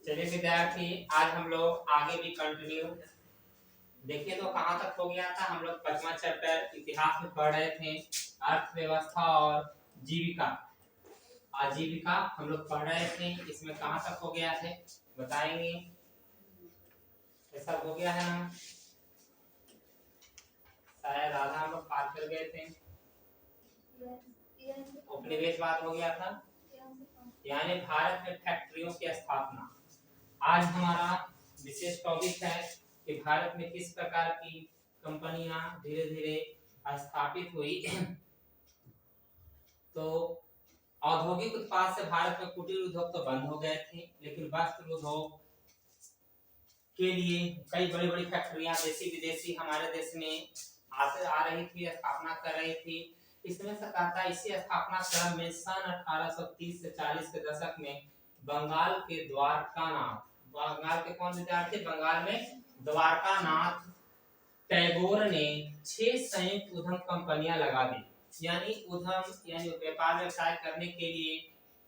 चलिए विद्यार्थी, आज हम लोग आगे भी कंटिन्यू देखिए। तो कहाँ तक हो गया था? हम लोग 5वां चैप्टर इतिहास में पढ़ रहे थे, अर्थव्यवस्था और जीविका, आजीविका हम लोग पढ़ रहे थे। इसमें कहाँ तक हो गया थे बताएंगे? ये सब हो गया है ना? शायद आधा हम लोग पार कर गए थे। उपनिवेश बात हो गया था, यानी भारत में फैक्ट्रियों की स्थापना। आज हमारा विशेष टॉपिक है कि भारत में किस प्रकार की कंपनियां धीरे धीरे स्थापित हुई। तो औद्योगिक उत्पाद से भारत में कुटीर उद्योग तो बंद हो गए थे, लेकिन वस्त्र उद्योग के लिए कई बड़ी बड़ी फैक्ट्रियां देशी विदेशी हमारे देश में आ रही थी, स्थापना कर रही थी। इसमें से कहता है इसी स्थापना क्रम में सन 1830 से 40 के दशक में बंगाल के द्वारकानाथ, बंगाल के कौन विद्यार्थी? बंगाल में द्वारकानाथ टैगोर ने 6 संयुक्त उद्यम कंपनियां लगा दी। यानी उद्यम यानी व्यापार व्यवसाय करने के लिए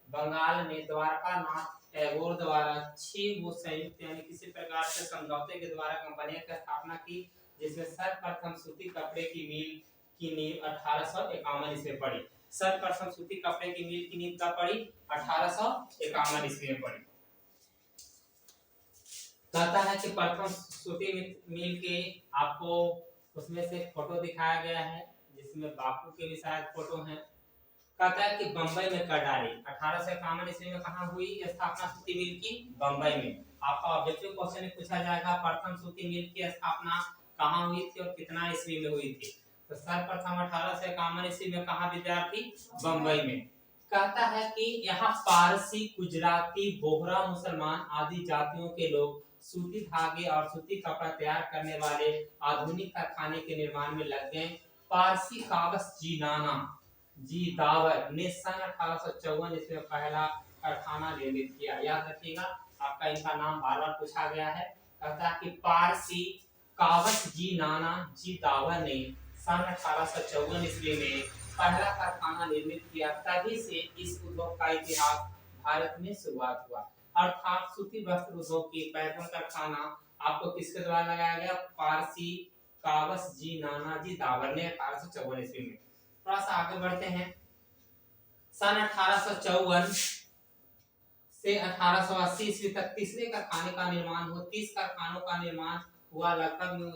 बंगाल में द्वारकानाथ टैगोर द्वारा 6 वो संयुक्त यानी किसी प्रकार से समझौते के द्वारा कंपनियों की स्थापना की, जिसमें सर्वप्रथम सूती कपड़े की मिल की नींव 1851 ईस्वी में पड़ी। सर्वप्रथम सूती कपड़े की मिल की नींव कब पड़ी? 1851 ईस्वी में पड़ी। कहता है कि प्रथम सूती मिल के आपको उसमें से फोटो दिखाया गया है, जिसमें बापू के भी शायद फोटो हैं। कहता है कि बंबई में कर डाली 1851 ईस्वी में। कहाँ हुई स्थापना सूती मिल की? बंबई में। आपका ऑब्जेक्टिव क्वेश्चन में पूछा जाएगा प्रथम सूती मिल की स्थापना कहाँ हुई थी और कितना ईस्वी में हुई थी? तो सर्वप्रथम 1851 ईस्वी में। कहाँ विद्यार्थी? बंबई में। कहता है कि यहाँ पारसी, गुजराती, बोहरा, मुसलमान आदि जातियों के लोग सूती धागे और सूती कपड़ा तैयार करने वाले आधुनिक कारखाने के निर्माण में लग गए। पारसी कागज जी दावर ने सन 1854 ईस्वी में पहला कारखाना निर्मित किया। याद रखिएगा, आपका इनका नाम बार बार पूछा गया है। कहता है कि पारसी कागज जी दावर ने सन 1854 ईस्वी में पहला कारखाना निर्मित किया। तभी से इस उद्योग का इतिहास भारत में शुरुआत हुआ। अर्थात सूती वस्त्र उद्योग की पहला कारखाना आपको किसके द्वारा लगाया गया? पारसी कागज जी दावर ने 1854 ईस्वी में। थोड़ा सा आगे बढ़ते हैं। सन 1854 से 1880 ईस्वी तक तीसरे कारखाने का निर्माण हुआ। 30 कारखानों का निर्माण हुआ लगभग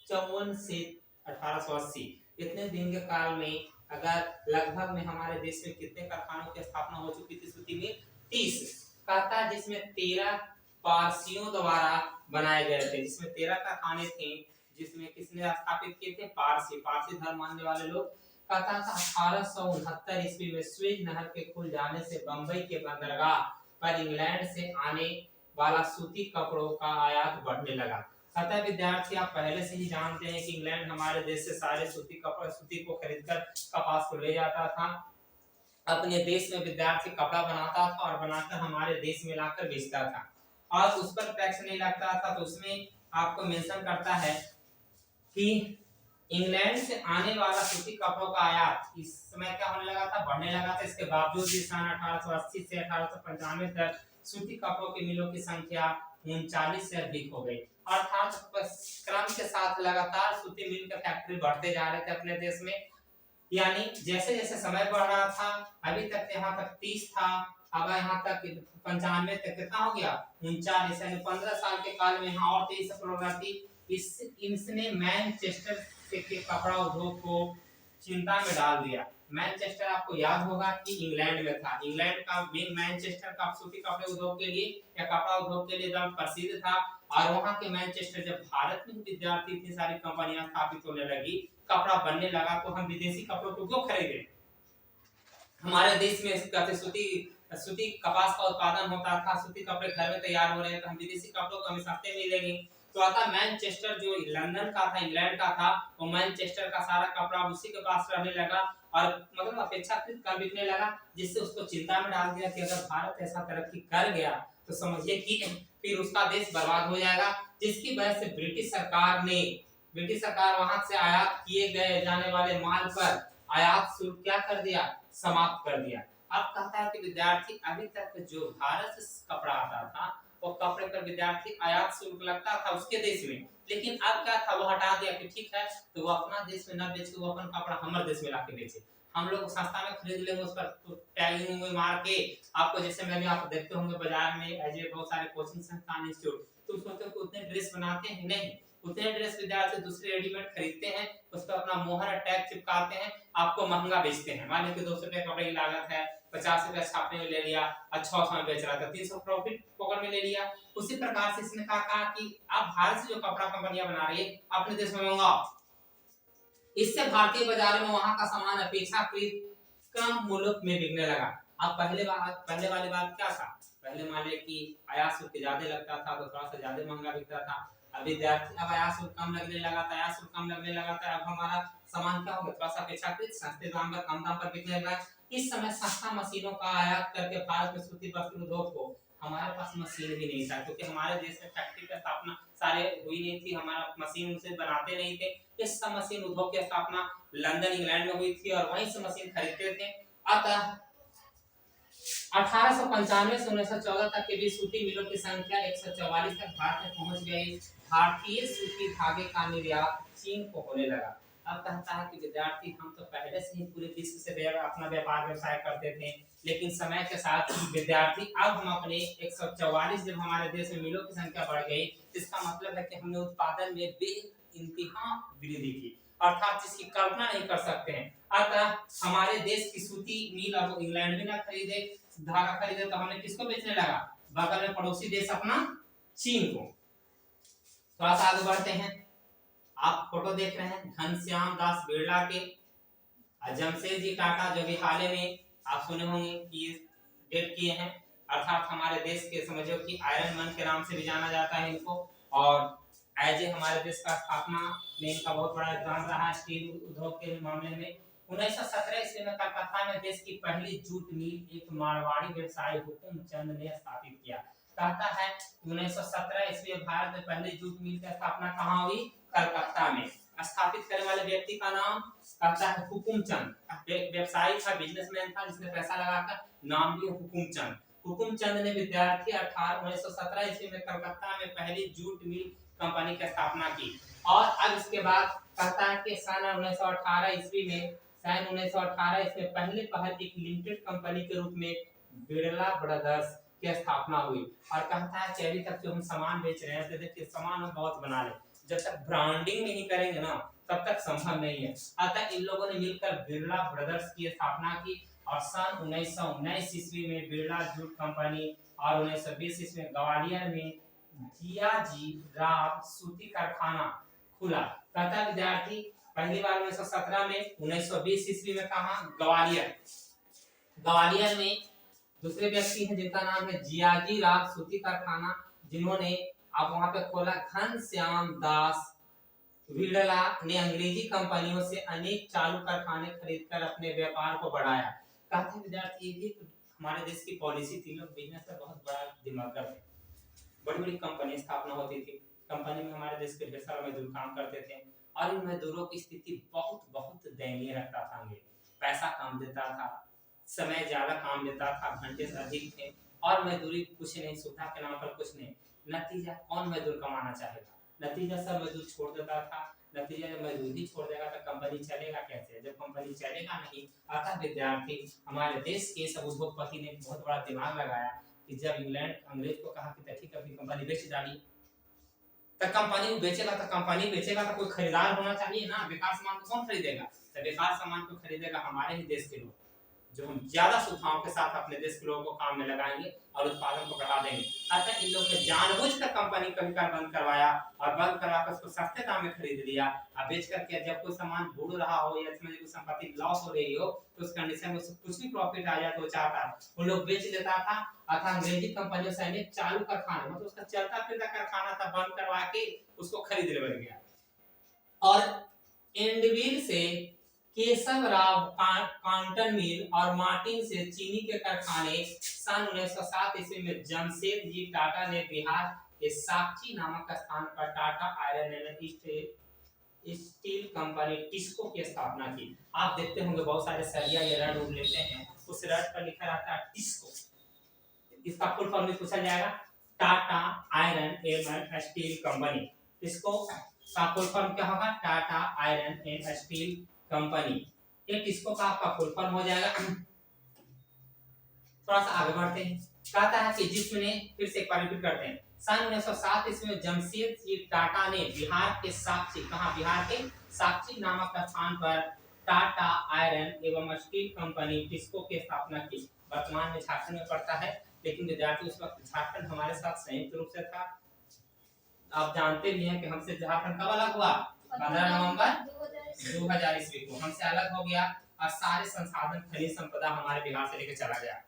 54 से 1880। इतने दिन के काल में अगर लगभग में हमारे देश में कितने कारखानों की स्थापना हो चुकी थी सूती में? 30। कहता है जिसमें 13 पारसियों द्वारा बनाए गए थे, जिसमें 13 कारखाने थे, जिसमें किसने स्थापित किए थे? पारसी धर्म मानने वाले लोग। कहता था 1869 ईस्वी में स्वेज नहर के खुल जाने से बंबई के बंदरगाह पर इंग्लैंड से आने वाला सूती कपड़ों का आयात बढ़ने लगा। कहता है विद्यार्थी, आप पहले से ही जानते हैं कि इंग्लैंड हमारे देश से सारे सूती को खरीदकर कपास को ले जाता था, अपने देश में विद्यार्थी कपड़ा बनाता था और बनाकर हमारे देश में लाकर बेचता था, और उस पर टैक्स नहीं लगता था। तो उसमें आपको मेंशन करता है कि इंग्लैंड से आने वाला सूती कपड़ों का आयात इस समय क्या होने लगा था? बढ़ने लगा था। इसके बावजूद भी सन 1880 से 1895 तक सूती कपड़ों की मिलों की संख्या 39 से अधिक हो गई। अर्थात क्रम के साथ लगातार सूती मिल के फैक्ट्री बढ़ते जा रहे थे अपने देश में। यानी जैसे जैसे समय बढ़ रहा था, अभी तक यहाँ तक 30 था, अब यहाँ तक 95 तक कितना हो गया? 39। यानी 15 साल के काल में यहाँ और 23 प्रोग्रेसी इसने मैनचेस्टर के कपड़ा उद्योग को चिंता में डाल दिया। मैनचेस्टर आपको याद होगा कि इंग्लैंड में था। इंग्लैंड का मेन मैनचेस्टर का सूती कपड़े उद्योग के लिए या कपड़ा उद्योग के लिए एकदम प्रसिद्ध था। और वहां के मैनचेस्टर जब भारत में विद्यार्थी इतनी सारी कंपनियां स्थापित होने लगी, कपड़ा बनने लगा, तो हम विदेशी कपड़ों को क्यों खरीदे? हमारे देश में कहते सूती कपास का उत्पादन होता था, सूती कपड़े घर में तैयार हो रहे हैं, तो हम विदेशी कपड़ों को हमें सस्ते मिलेंगे। तो आता मैनचेस्टर जो लंदन का था, इंग्लैंड का था, वो मैनचेस्टर का सारा कपड़ा उसी के पास रहने लगा और मतलब अपेक्षाकृत कम बिकने लगा, जिससे उसको चिंता में डाल दिया कि अगर भारत ऐसा तरक्की कर गया तो समझिए कि फिर उसका देश बर्बाद हो जाएगा। जिसकी वजह से ब्रिटिश सरकार वहां से आयात किए गए जाने वाले माल पर आयात शुल्क क्या कर दिया? समाप्त कर दिया। अब कहता है कि विद्यार्थी अभी तक जो भारत से कपड़ा आता था वो कपड़े पर विद्यार्थी आयात शुल्क लगता था उसके देश में, लेकिन अब क्या था वो हटा दिया कि ठीक है तो वो अपना देश में ना बेच के वो अपन कपड़ा हमारे देश में लाके बेचे, हम लोग सस्ता में खरीद लेंगे उस पर तो टैगिंग में मार के आपको, जैसे मैंने आप देखते होंगे बाजार में ऐसे बहुत सारे कोचिंग संस्थान इंस्टीट्यूट, तो सोचते हो कि उतने ड्रेस बनाते हैं, नहीं उतने ड्रेस विद्यार्थी दूसरे रेडीमेड खरीदते हैं, उस पर अपना मोहर टैग चिपकाते हैं, आपको महंगा बेचते हैं। मान लीजिए 200 रुपए कपड़े की लागत है, 50 रुपए छापने में ले लिया और 600 में बेच रहा था, 300 प्रॉफिट पकड़ में ले लिया। उसी प्रकार से इसने कहा कि आप भारत से जो कपड़ा कंपनियां बना रही है अपने देश में मंगाओ, इससे भारतीय बाजारों में वहां का सामान अपेक्षाकृत कम मूल्य में बिकने लगा। अब पहले वाली बात क्या था, पहले मान ले कि आयात शुल्क ज्यादा लगता था तो थोड़ा सा ज्यादा महंगा बिकता था, अब विद्यार्थी अब आयात शुल्क कम लगने लगा था, आयात शुल्क कम लगने लगा था, अब हमारा सामान क्या होगा थोड़ा सा अपेक्षाकृत सस्ते दाम पर कम दाम पर बिकने लगा। इस समय सस्ता मशीनों का आयात करके भारत में सूती वस्त्र उद्योग को, हमारे पास मशीन भी नहीं था क्योंकि हमारे देश में फैक्ट्री की स्थापना सारे हुई नहीं थी, हमारा मशीन उनसे बनाते नहीं थे, इस सब मशीन उद्योग की स्थापना लंदन इंग्लैंड में हुई थी और वहीं से मशीन खरीदते थे। अतः 1895 से 1914 तक के बीच सूती मिलों की संख्या 144 तक भारत में पहुंच गई। भारतीय सूती धागे का निर्यात चीन को होने लगा। अब कहता है कि विद्यार्थी हम तो पहले से ही पूरे विश्व से अपना व्यापार व्यवसाय करते थे, लेकिन समय के साथ विद्यार्थी अब हम अपने 144 जब हमारे देश में मिलों की संख्या बढ़ गई, इसका मतलब है कि हमने उत्पादन में बेइंतहा वृद्धि की, अर्थात जिसकी कल्पना नहीं कर सकते हैं। अतः हमारे देश की सूती मिल अब इंग्लैंड में ना खरीदे धागा खरीदे तो हमने किसको बेचने लगा, बगल में पड़ोसी देश अपना चीन को। थोड़ा सा आगे बढ़ते हैं, आप फोटो देख रहे हैं घनश्याम दास बिरला के, जमशेदजी टाटा जो भी हाल ही में आप सुने होंगे कि डेट किए हैं, अर्थात हमारे देश के समझो कि आयरन मैन के नाम से भी जाना जाता है इनको, और एज ए हमारे देश का स्थापना में इनका बहुत बड़ा योगदान रहा स्टील उद्योग के मामले में। 1917 ईस्वी में कलकत्ता में देश की पहली जूट मिल एक मारवाड़ी व्यवसायी हुकुम चंद ने स्थापित किया। कहता है 1917 ईस्वी में भारत में पहली जूट मिल की स्थापना कहाँ हुई, कलकत्ता में। स्थापित करने वाले व्यक्ति का नाम कहता है हुकुम चंद, व्यवसायी था, बिजनेसमैन था जिसने पैसा लगाकर नाम लिया हुकुम चंद। हुकुम चंद ने विद्यार्थी 1917 ईस्वी में कलकत्ता में पहली जूट मिल कंपनी की स्थापना की। और अब इसके बाद कहता है कि सन 1918 ईस्वी में पहले एक लिमिटेड कंपनी के रूप में बिरला ब्रदर्स की स्थापना हुई। और कहता है कि अभी तक जो हम सामान बेच रहे हैं तो देखिए सामान हम बहुत बना ले, जब तक ब्रांडिंग नहीं करेंगे ना तब तक संभव नहीं है। अतः इन लोगों ने मिलकर बिरला ब्रदर्स की स्थापना की और सन 1919 ईस्वी में बिरला जूट कंपनी और 1920 ईस्वी में ग्वालियर में जियाजी राव सूती कारखाना खुला। कहता विद्यार्थी पहली बार 1917 में, 1920 ईस्वी में कहा ग्वालियर में दूसरे व्यक्ति हैं जिनका नाम है जियाजी राव सूती कारखाना, जिन्होंने अब वहां पे खोला। घनश्याम दास बिरला ने अंग्रेजी कंपनियों से अनेक चालू कारखाने खरीदकर अपने व्यापार को बढ़ाया। कहते विद्यार्थी ये भी हमारे देश की पॉलिसी थी, लोग बिजनेस में बहुत बड़ा दिमाग करते, बड़ी बड़ी कंपनी स्थापना होती थी, कंपनी में हमारे देश के ढेर सारे मजदूर काम करते थे और इन मजदूरों की स्थिति बहुत बहुत दयनीय रखता था। पैसा कम देता था, समय ज्यादा काम देता था, घंटे से अधिक थे और मजदूरी कुछ नहीं, सुविधा के नाम पर कुछ नहीं। नतीजा कौन मजदूर कमाना चाहेगा, नतीजा सब मजदूर छोड़ देता था। नतीजा जब मजदूर ही छोड़ देगा तो कंपनी चलेगा कैसे, जब कंपनी चलेगा नहीं। अतः विद्यार्थी हमारे देश के सब उद्योगपति ने बहुत बड़ा दिमाग लगाया कि जब इंग्लैंड अंग्रेज को कहा कि ठीक है अपनी कंपनी बेच डाली, तो कंपनी बेचेगा तो कोई खरीदार होना चाहिए ना, बेकार सामान को कौन खरीदेगा, तो बेकार सामान को खरीदेगा हमारे ही देश के लोग, जो हम ज्यादा सुविधाओं के साथ अपने देश के लोगों को काम में लगाएंगे और उत्पादन को बढ़ा देंगे। अतः इन लोगों ने जानबूझकर कंपनी कभी बंद करवाया और बंद करवाकर उसको सस्ते दाम में खरीद लिया और बेच करके जब कोई सामान बुड़ रहा हो या इसमें कोई संपत्ति लॉस हो रही हो तो उस कंडीशन में उसको कुछ भी प्रॉफिट आ जाए तो चाहता उन लोग बेच लेता था। अतः अंग्रेजी कंपनियों से अनेक चालू कारखाने, मतलब उसका चलता फिरता कारखाना था, बंद करवा के उसको खरीद ले बन गया। और एंडविल से केशव राव कॉटन मिल और मार्टिन से चीनी के कारखाने सन 1907 ईस्वी में जमशेद जी टाटा ने बिहार के साक्षी नामक स्थान पर Tata iron and steel company TISCO की स्थापना की। आप देखते होंगे बहुत सारे सरिया ये रड लेते हैं उस रट पर लिखा रहता है टिस्को। इसका फुल फॉर्म भी पूछा जाएगा, Tata iron and steel company. इसको का फुल फॉर्म क्या होगा, Tata iron and steel company. ये टिस्को का आपका फुल फॉर्म हो जाएगा। थोड़ा सा आगे बढ़ते हैं। कहता है कि जिसने, फिर से एक बार रिपीट करते हैं, सन 1907 ईस्वी में जमशेदजी टाटा ने बिहार के साक्षी, कहां, बिहार के साक्षी नामक स्थान पर टाटा आयरन एवं स्टील कंपनी टिस्को की स्थापना की। वर्तमान में झारखंड में पड़ता है, लेकिन विद्यार्थी उस वक्त झारखंड हमारे साथ संयुक्त रूप से था। आप जानते भी हैं कि हमसे झारखंड कब अलग हुआ, 15 नवंबर 2000 ईस्वी को हमसे अलग हो गया और सारे संसाधन खनिज संपदा हमारे बिहार से लेकर चला गया।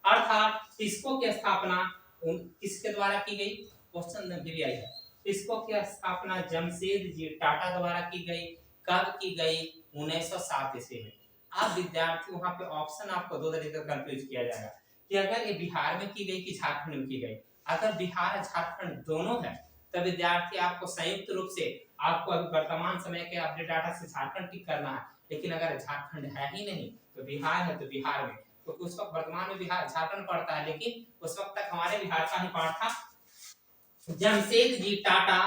अर्थात टिस्को की स्थापना किसके द्वारा की गई, क्वेश्चन में भी आई है। टिस्को की स्थापना जमशेदजी टाटा द्वारा की गई। कब की गई, 1907 ईस्वी में। अब विद्यार्थी वहां पे ऑप्शन आपको दो तरीके से कंफ्यूज किया जाएगा कि अगर ये बिहार में की गई कि झारखंड में की गई। अगर बिहार और झारखंड दोनों है तब विद्यार्थी आपको संयुक्त रूप से आपको अभी वर्तमान समय के अपडेट डाटा से झारखंड टिक करना है। लेकिन अगर झारखंड है ही नहीं तो बिहार है, तो बिहार में, क्योंकि उस वक्त वर्तमान में बिहार झारखंड पड़ता है, लेकिन उस वक्त तक हमारे बिहार का ही पार्ट था। जमशेदजी टाटा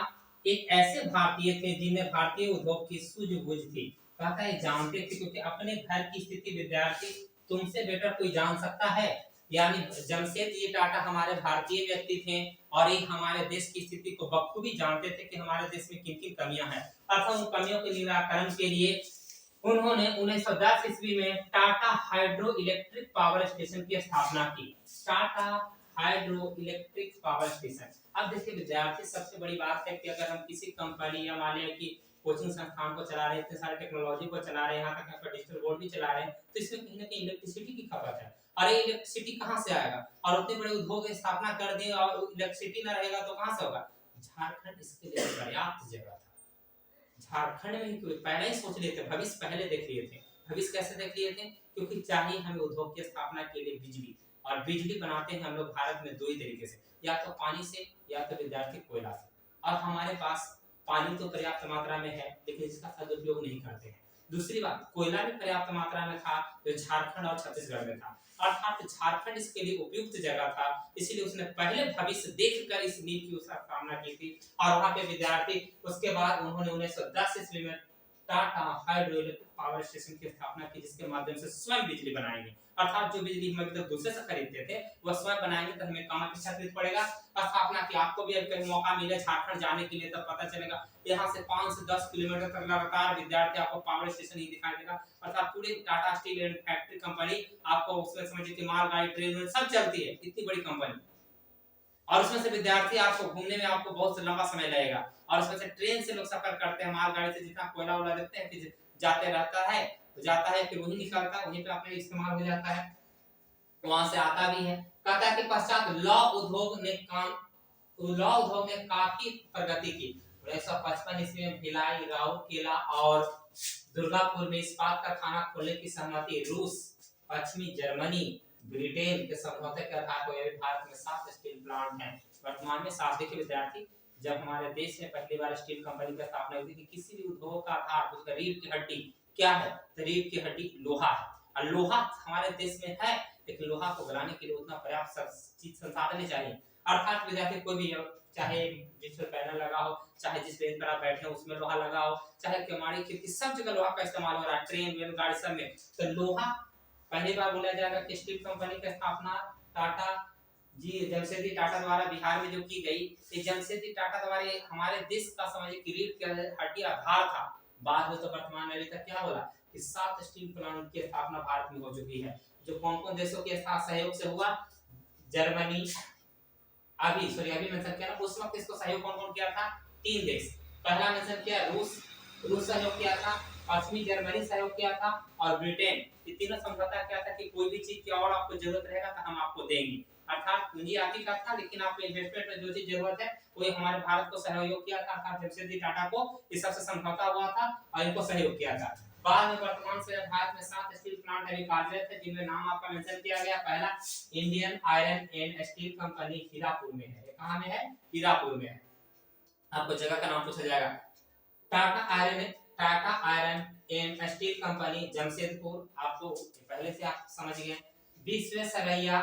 एक ऐसे भारतीय थे जिन्हें भारतीय उद्योग की सूझबूझ थी। कहता है जानते थे, क्योंकि अपने घर की स्थिति विद्यार्थी तुमसे बेटर कोई जान सकता है। यानी जमशेदजी टाटा हमारे भारतीय व्यक्ति थे और ये हमारे देश की स्थिति को बखूबी जानते थे कि हमारे देश में किन किन कमियां हैं। अर्थात उन कमियों के निराकरण के लिए उन्होंने 1910 ईस्वी में Tata hydro electric power station की स्थापना की। Tata hydro electric power station. अब देखिए विद्यार्थी, सबसे बड़ी बात है कि अगर हम किसी कंपनी या मान लिया कि कोचिंग संस्थान को चला रहे हैं, इतने सारे टेक्नोलॉजी को चला रहे हैं, यहाँ तक आपका डिजिटल बोर्ड भी चला रहे हैं, तो इसमें कहीं ना कहीं इलेक्ट्रिसिटी की खपत है। अरे इलेक्ट्रिसिटी कहाँ से आएगा, और उतने बड़े उद्योग की स्थापना कर दें और इलेक्ट्रिसिटी ना रहेगा तो कहाँ से होगा। झारखंड इसके लिए पर्याप्त जगह था। झारखंड में ही पहले ही सोच लिए थे, भविष्य पहले देख लिए थे। भविष्य कैसे देख लिए थे, क्योंकि चाहिए हमें उद्योग की स्थापना के लिए बिजली, और बिजली बनाते हैं हम लोग भारत में दो ही तरीके से, या तो पानी से या तो विद्यार्थी कोयला से। और हमारे पास पानी तो पर्याप्त मात्रा में है, लेकिन इसका सदुपयोग नहीं करते हैं। दूसरी बात, कोयला भी पर्याप्त मात्रा में था जो झारखंड और छत्तीसगढ़ में था, अर्थात झारखंड इसके लिए उपयुक्त जगह था। इसलिए उसने पहले भविष्य देखकर इस नीति की स्थापना की थी। और वहां पे विद्यार्थी, उसके बाद उन्होंने 1910 ईस्वी में Tata hydro electric power station की स्थापना की, जिसके माध्यम से स्वयं बिजली बनाएंगे। अर्थात जो बिजली हम अभी तक दूसरे से खरीदते थे वह स्वयं बनाएंगे, तो हमें कहाँ अपेक्षा खरीद पड़ेगा। स्थापना की आपको भी अगर मौका मिले झारखंड जाने के लिए तब पता चलेगा, यहाँ से 5 से 10 किलोमीटर तक लगातार विद्यार्थी आपको पावर स्टेशन ही दिखाई देगा। अर्थात पूरी Tata steel and factory company आपको उसमें समझिए कि मालगाड़ी, ट्रेन सब चलती है, इतनी बड़ी कंपनी। और उसमें से विद्यार्थी आपको घूमने में आपको बहुत लंबा समय लगेगा, और उसमें से ट्रेन से लोग सफर करते हैं, मालगाड़ी से जितना कोयला वोला देखते हैं फिर जाते रहता है, तो जाता है फिर वही निकलता है, वहीं पे अपने इस्तेमाल हो जाता है, वहां से आता भी है। कहता है कि पश्चात लौ उद्योग ने काफी प्रगति की। 1955 ईस्वी में भिलाई, राउरकेला और दुर्गापुर में इस्पात कारखाना खोलने की सहमति। रूस, पश्चिमी जर्मनी, ब्रिटेन के समझौते के आधार पर भारत में 7 स्टील प्लांट हैं। वर्तमान में 7। देखिए विद्यार्थी, जब हमारे देश में पहली बार स्टील कंपनी की स्थापना हुई थी, किसी भी उद्योग का आधार, उसका रीढ़ की हड्डी क्या है, तो रीढ़ की हड्डी लोहा है। और लोहा हमारे देश में है, लेकिन लोहा को बनाने के लिए उतना पर्याप्त चीज संसाधन चाहिए। अर्थात विद्यार्थी, कोई भी चाहे डिजिटल पैनल लगा हो, चाहे जिस बेंच पर आप बैठे हो उसमें लोहा लगा हो, चाहे केवाड़ी खिड़की, सब जगह लोहा का इस्तेमाल हो रहा है, ट्रेन वेल गाड़ी सब में, तो लोहा पहली बार बोला जाएगा कि स्टील कंपनी की स्थापना टाटा जी जमशेदजी टाटा द्वारा बिहार में जो की गई। ये जमशेदजी टाटा द्वारा हमारे देश का समझिए कि रीढ़ की हड्डी आधार था। बाद में तो वर्तमान में अभी तक क्या बोला कि 7 स्टील प्लांट की स्थापना भारत में हो चुकी है। जो कौन कौन देशों के साथ सहयोग से हुआ, जर्मनी, अभी मेंशन किया ना, उस वक्त इसको सहयोग कौन कौन किया था, 3 देश। पहला मेंशन किया रूस सहयोग किया था, पश्चिमी जर्मनी सहयोग किया था, और ब्रिटेन। ये तीनों समझौता क्या था कि कोई भी चीज की और आपको जरूरत रहेगा तो हम आपको देंगे। अर्थात पूंजी आपकी का था, लेकिन आपको इन्वेस्टमेंट में जो चीज जरूरत है वो हमारे भारत को सहयोग किया था। अर्थात जमशेदजी टाटा को इस सबसे समझौता हुआ था और इनको सहयोग किया था। बाद में वर्तमान से भारत में 7 स्टील प्लांट अभी कार्यरत है, जिनमें नाम आपका मेंशन किया गया। पहला Indian iron and steel company Hirapur में है। कहां में है, हीरापुर में है। आपको जगह का नाम पूछा जाएगा। Tata iron and steel company Jamshedpur, आपको पहले से आप समझ गए। Visvesvaraya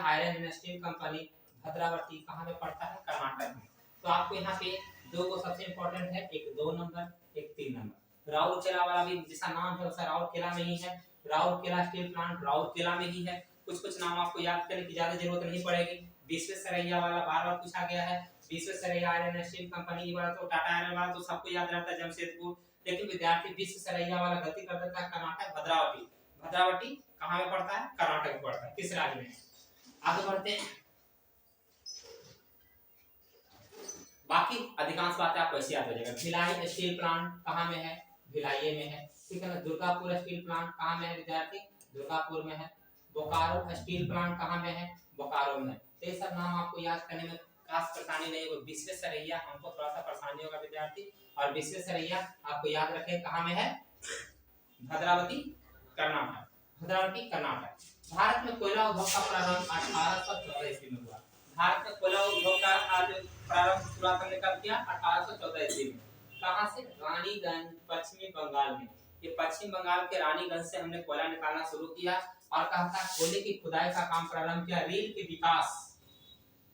iron and steel company Bhadravati कहाँ में पड़ता है? कर्नाटक में। तो आपको यहाँ पे दो को सबसे इंपॉर्टेंट है, एक 2 नंबर एक 3 नंबर। राउरकेला वाला भी जिसका नाम है वैसा राउरकेला में ही है, राउरकेला स्टील प्लांट राउरकेला में ही है। कुछ नाम आपको याद करने की ज्यादा जरूरत नहीं पड़ेगी। विश्वेश्वरैया वाला बार बार पूछा गया है, Visvesvaraya iron and steel company वाला तो टाटा आयरन वाला तो सबको याद रहता है जमशेदपुर, लेकिन विद्यार्थी विश्वेश्वरैया वाला गलती कर देता है, कर्नाटक भद्रावती। भद्रावती कहाँ में पड़ता है? कर्नाटक में पड़ता है। किस राज्य में? आगे बढ़ते हैं। बाकी अधिकांश बातें आपको ऐसे याद हो जाएगा। भिलाई स्टील प्लांट कहाँ में है? भिलाई में है, ठीक है ना। दुर्गापुर स्टील प्लांट कहाँ में है विद्यार्थी? दुर्गापुर में है। बोकारो स्टील प्लांट कहाँ में है? बोकारो में। तो ये सब नाम आपको याद करने में खास परेशानी नहीं होगी। विश्वेश्वरैया हमको थोड़ा सा परेशानी होगा विद्यार्थी, और विश्वेश्वरैया आपको याद रखें कहाँ में है? भद्रावती कर्नाटक, भद्रावती कर्नाटक। भारत में कोयला उद्योग का प्रारंभ 1814 ईस्वी में हुआ। भारत में कोयला उद्योग का प्रारंभ शुरुआत हमने कब किया? 1814 ईस्वी में। कहां से? रानीगंज, पश्चिमी बंगाल में। ये पश्चिम बंगाल के रानीगंज से हमने कोयला निकालना शुरू किया, और कहा था कोयले की खुदाई का काम प्रारंभ किया। रेल के विकास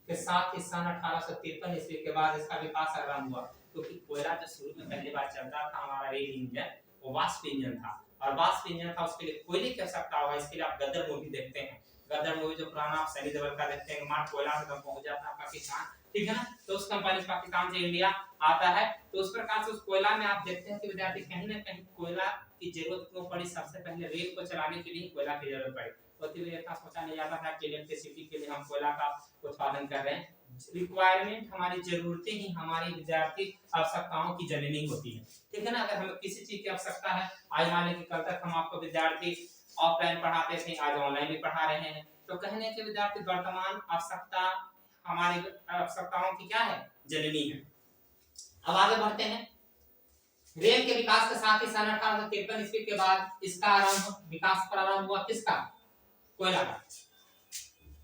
के साथ ही सन 1853 ईस्वी के बाद इसका विकास आरंभ हुआ, क्योंकि कोयला जो शुरू में पहली बार चलता था हमारा रेल इंजन, वो वाष्प इंजन था, और वाष्प इंजन था उसके लिए कोयले की आवश्यकता हुआ। इसके लिए आप गदर मूवी देखते हैं, गदर मूवी जो पुराना आप सनी देओल का देखते हैं, मार कोयला में तब पहुंच जाता है पाकिस्तान, ठीक है ना। तो उस कंपनी पाकिस्तान से इंडिया आता है, तो उस प्रकार से उस कोयला में आप देखते हैं कि विद्यार्थी कहीं ना कहीं कोयला की जरूरत क्यों पड़ी? सबसे पहले रेल को चलाने के लिए कोयला की जरूरत पड़ी। तो इतना सोचा नहीं जाता था कि इलेक्ट्रिसिटी के लिए हम कोयला का उत्पादन कर रहे हैं। रिक्वायरमेंट, हमारी जरूरतें ही हमारी विद्यार्थी आवश्यकताओं की जननी होती है, ठीक है ना। अगर हमें किसी चीज की आवश्यकता है, आज मान लीजिए कल तक हम आपको विद्यार्थी ऑफलाइन पढ़ाते थे, आज ऑनलाइन भी पढ़ा रहे हैं, तो कहने के विद्यार्थी वर्तमान आवश्यकता हमारी आवश्यकताओं की क्या है? जननी है। अब आगे बढ़ते हैं। रेल के विकास के साथ ही सन 1853 ईस्वी के बाद इसका विकास प्रारंभ हुआ। किसका? कोयला का।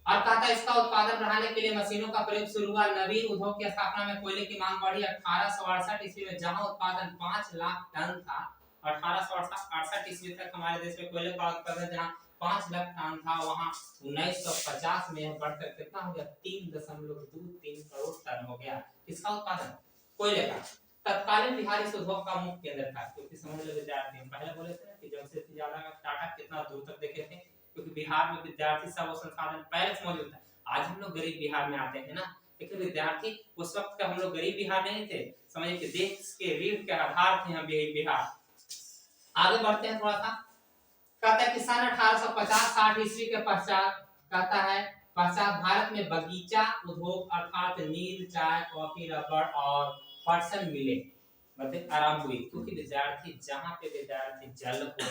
और कहता है इसका उत्पादन बढ़ाने के लिए मशीनों का प्रयोग शुरू हुआ। नवीन उद्योग की स्थापना में कोयले की मांग बढ़ी। 1868 ईस्वी में जहां उत्पादन 5 लाख टन था, 1868 ईस्वी तक हमारे देश में कोयले का उत्पादन जहां 5 लाख टन था, वहां 1950 में बढ़कर कितना हो गया? 3.23 करोड़ टन हो गया। इसका उत्पादन कोयले का। तत्कालीन बिहार इस उद्योग का मुख्य केंद्र था, क्योंकि समझ लो विद्यार्थी पहले बोले थे कि जमशेदपुर ज्यादा टाटा कितना दूर तक देखे थे, क्योंकि बिहार में विद्यार्थी सब संसाधन पहले से मौजूद था। आज हम लोग गरीब बिहार में आते हैं ना, लेकिन विद्यार्थी उस वक्त का हम लोग गरीब बिहार नहीं थे, समझिए कि देश के रीढ़ के आधार थे हम बिहार। आगे बढ़ते हैं थोड़ा सा। कहता है कि सन 1850-60 ईस्वी के पश्चात कहता है भारत में बगीचा उद्योग अर्थात नील, चाय, कॉफी, रबड़ और पटसन मिले मतलब आरंभ हुई, क्योंकि विद्यार्थी जहाँ पे विद्यार्थी जल हो,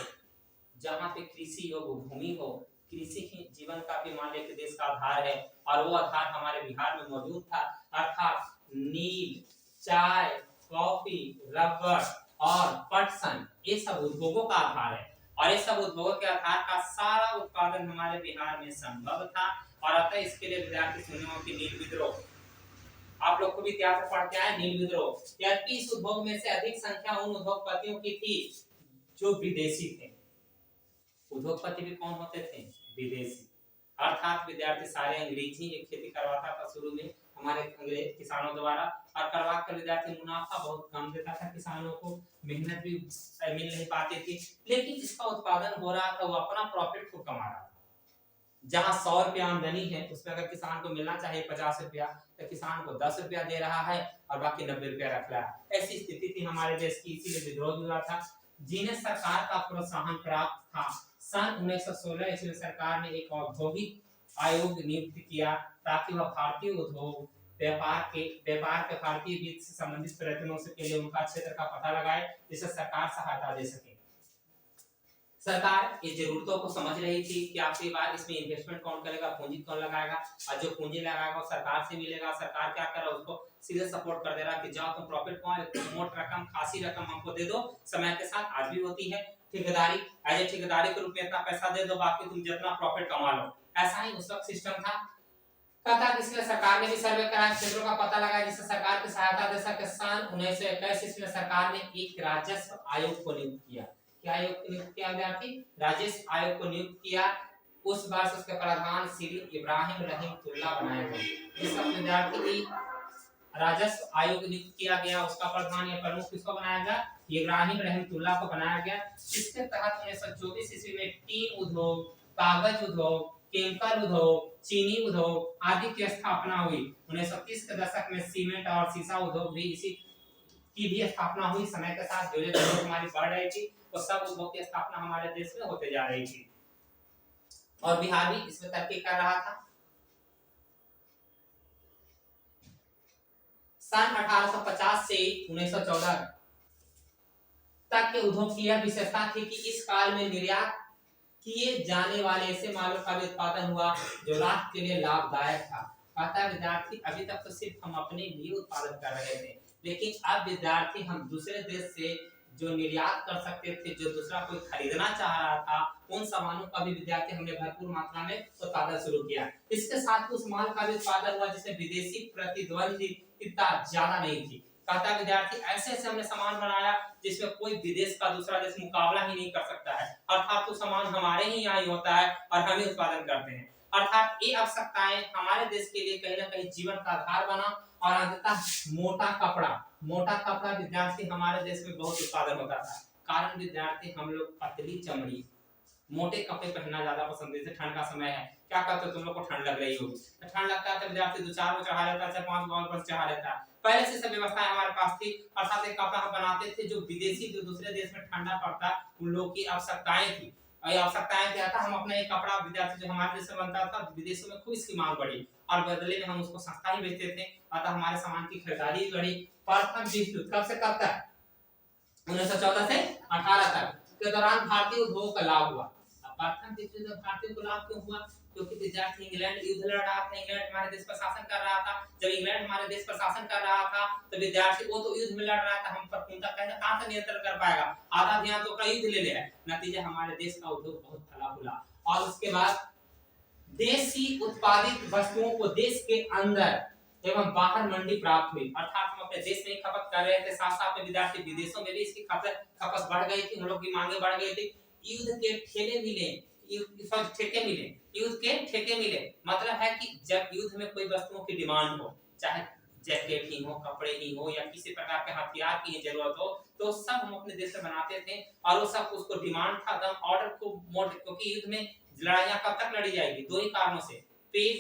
जहाँ पे कृषि हो, भूमि हो, कृषि ही जीवन का भी मान लेते देश का आधार है, और वो आधार हमारे बिहार में मौजूद था। अर्थात नील, चाय, कॉफी, रबर और पटसन ये सब उद्योगों का आधार है, और ये सब उद्योगों के आधार का सारा उत्पादन हमारे बिहार में संभव था। और अतः इसके लिए विद्यार्थी सुने कि नील विद्रोह, आप लोग को भी इतिहास में पढ़ के आए नील विद्रोह। यद्यपि इस उद्योग में से अधिक संख्या उन उद्योगपतियों की थी जो विदेशी थे। उद्योगपति भी कौन होते थे? विदेशी। अर्थात विद्यार्थी सारे अंग्रेजी खेती करवाता था शुरू में हमारे अंग्रेज किसानों द्वारा, और करवा कर विद्यार्थी मुनाफा बहुत कम देता था किसानों को, मेहनत भी मिल नहीं पाती थी, लेकिन इसका उत्पादन हो रहा था, वो अपना प्रॉफिट को कमा रहा था। जहां 100 रुपया आमदनी है, उसमें अगर किसान को मिलना चाहिए 50 रुपया, तो किसान को 10 रुपया दे रहा है और बाकी 90 रुपया रख रहा है। ऐसी स्थिति थी हमारे देश की, इसीलिए विद्रोह हुआ था, जिन्हें सरकार का प्रोत्साहन प्राप्त था। सन 1916 ईस्वी में सरकार ने एक औद्योगिक आयोग नियुक्त किया, ताकि वह भारतीय उद्योग व्यापार के भारतीय वित्त से संबंधित प्रयत्नों से के लिए उनका क्षेत्र का पता लगाए, जिससे सरकार सहायता दे सके। सरकार इस जरूरतों को समझ रही थी कि आखिरी बार इसमें इन्वेस्टमेंट कौन करेगा, पूंजी कौन लगाएगा, और जो पूंजी लगाएगा वो सरकार से मिलेगा। सरकार क्या कर रहा है, उसको सीधे सपोर्ट कर दे रहा कि जाओ तुम प्रॉफिट कमाओ, मोट रकम, खासी रकम हमको दे दो। समय के साथ आज भी होती है ठेकेदारी, एज ठेकेदारी के रूप में इतना पैसा दे दो, बाकी तुम जितना प्रॉफिट कमा लो। ऐसा ही उस वक्त सिस्टम था। कहता है इसलिए सरकार ने भी सर्वे कराया, क्षेत्रों का पता लगाया, जिससे सरकार की सहायता दे सके। सन 1921 ईस्वी में सरकार ने एक राजस्व आयोग को नियुक्त किया। क्या आयोग को नियुक्त किया विद्यार्थी? राजस्व आयोग को नियुक्त किया। उस वर्ष उसके प्रधान श्री इब्राहिम रहमतुल्लाह बनाए गए। जिस वक्त विद्यार्थी की राजस्व आयोग नियुक्त किया गया, उसका प्रधान या प्रमुख किसको बनाया गया? इब्राहिम रहमतुल्लाह को बनाया गया। इसके तहत 1924 ईस्वी में टीन उद्योग, कागज उद्योग, केमिकल उद्योग, चीनी उद्योग आदि की स्थापना हुई। 1930 के दशक में सीमेंट और शीशा उद्योग भी इसी की भी स्थापना हुई। समय के साथ जो जो हमारी बढ़ रही थी, वो सब उद्योग की स्थापना हमारे देश में होते जा रही थी और बिहार भी इसमें तरक्की कर रहा था। सन 1850 से 1914 तक के उद्योग की यह विशेषता थी कि इस काल में निर्यात किए जाने वाले ऐसे मालों का भी उत्पादन हुआ जो राष्ट्र के लिए लाभदायक था। कहता विद्यार्थी अभी तक तो सिर्फ हम अपने लिए उत्पादन कर रहे थे, लेकिन अब विद्यार्थी हम दूसरे देश से जो निर्यात कर सकते थे, जो दूसरा कोई खरीदना चाह रहा था, उन सामानों का भी विद्यार्थी हमने भरपूर मात्रा में उत्पादन शुरू किया। इसके साथ उस माल का भी उत्पादन हुआ जिसमें विदेशी प्रतिद्वंदिता ज्यादा नहीं थी। कहता विद्यार्थी ऐसे ऐसे हमने सामान बनाया जिसमें कोई विदेश का दूसरा देश मुकाबला ही नहीं कर सकता है, अर्थात तो सामान हमारे ही यहाँ ही होता है और हम ही उत्पादन करते हैं। अर्थात ये आवश्यकताएं हमारे देश के लिए कहीं ना कहीं जीवन का आधार बना। और अंततः मोटा कपड़ा विद्यार्थी हमारे देश में बहुत उत्पादन होता था। कारण विद्यार्थी हम लोग पतली चमड़ी, मोटे कपड़े पहनना ज्यादा पसंद है। ठंड का समय है, क्या कहते हो तुम लोग को ठंड लग रही होगी, तो ठंड लगता है तो विद्यार्थी 2-4 चढ़ा लेता है, 4-5 गॉल पर चढ़ा लेता है। पहले से सब व्यवस्थाएं हमारे पास थी। अर्थात एक कपड़ा हम बनाते थे जो विदेशी, जो दूसरे देश में ठंडा पड़ता उन लोगों की आवश्यकताएं थी। और आवश्यकताएं क्या था, हम अपना एक कपड़ा विद्यार्थी जो हमारे देश में बनता था, विदेशों में खूब इसकी मांग बढ़ी और बदले में हम उसको सस्ता ही बेचते थे, अतः हमारे सामान की खरीदारी बढ़ी। प्रथम विश्व युद्ध कब से कब तक? 1914 से 18 तक के दौरान भारतीय उद्योग का लाभ हुआ। प्रथम विश्व युद्ध भारतीय को लाभ क्यों हुआ? क्योंकि विद्यार्थी इंग्लैंड युद्ध लड़ रहा था, इंग्लैंड हमारे देश पर शासन कर रहा था। जब इंग्लैंड हमारे देश पर शासन कर रहा था तो विद्यार्थी वो तो युद्ध में लड़ रहा था, हम पर उनका कहना कहां से नियंत्रण कर पाएगा, आधा ध्यान तो अपना युद्ध ले ले है। नतीजा हमारे देश का उद्योग बहुत फला फूला और उसके बाद देशी उत्पादित वस्तुओं को देश के अंदर एवं बाहर मंडी प्राप्त हुई। अर्थात हम अपने देश में ही खपत कर रहे थे, साथ साथ में विद्यार्थी विदेशों में भी इसकी खपत बढ़ गई थी, उन लोग की मांगे बढ़ गई थी। युद्ध के ठेके मिले, युद्ध के ठेके मिले। मतलब है कि जब युद्ध में कोई वस्तुओं की डिमांड हो, चाहे जैकेट ही हो, कपड़े ही हो या किसी प्रकार के हथियार की जरूरत हो, तो सब हम अपने देश में बनाते थे और वो सब उसको डिमांड था दम ऑर्डर को मोड। क्योंकि युद्ध में लड़ाइयां कब तक लड़ी जाएगी? दो ही कारणों से, पेट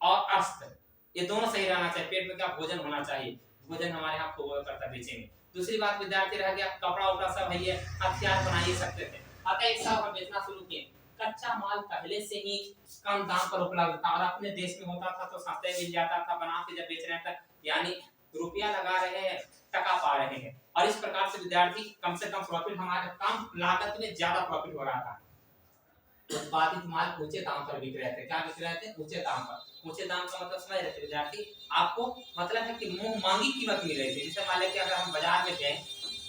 और अस्त्र, ये दोनों सही रहना चाहिए। पेट में क्या भोजन होना चाहिए, भोजन हमारे यहाँ खूब करता बेचेंगे। दूसरी बात विद्यार्थी रह गया कपड़ा उपड़ा सब है, ये हथियार बना ही सकते थे। अतः एक साथ हम बेचना शुरू किए। कच्चा माल पहले से ही कम दाम पर उपलब्ध था और अपने देश में होता था तो सस्ते मिल जाता था। बना के जब बेच रहे थे यानी रुपया लगा रहे हैं, टका पा रहे हैं और इस प्रकार से विद्यार्थी कम से कम प्रॉफिट, हमारे कम लागत में ज्यादा प्रॉफिट हो रहा था। उत्पादित माल ऊंचे दाम पर बिक रहे थे। क्या बिक रहे थे? ऊंचे दाम पर। ऊंचे दाम का मतलब समझ रहे थे विद्यार्थी? आपको मतलब है कि मुंह मांगी कीमत मिल रही थी। जैसे मान लीजिए अगर हम बाजार में गए,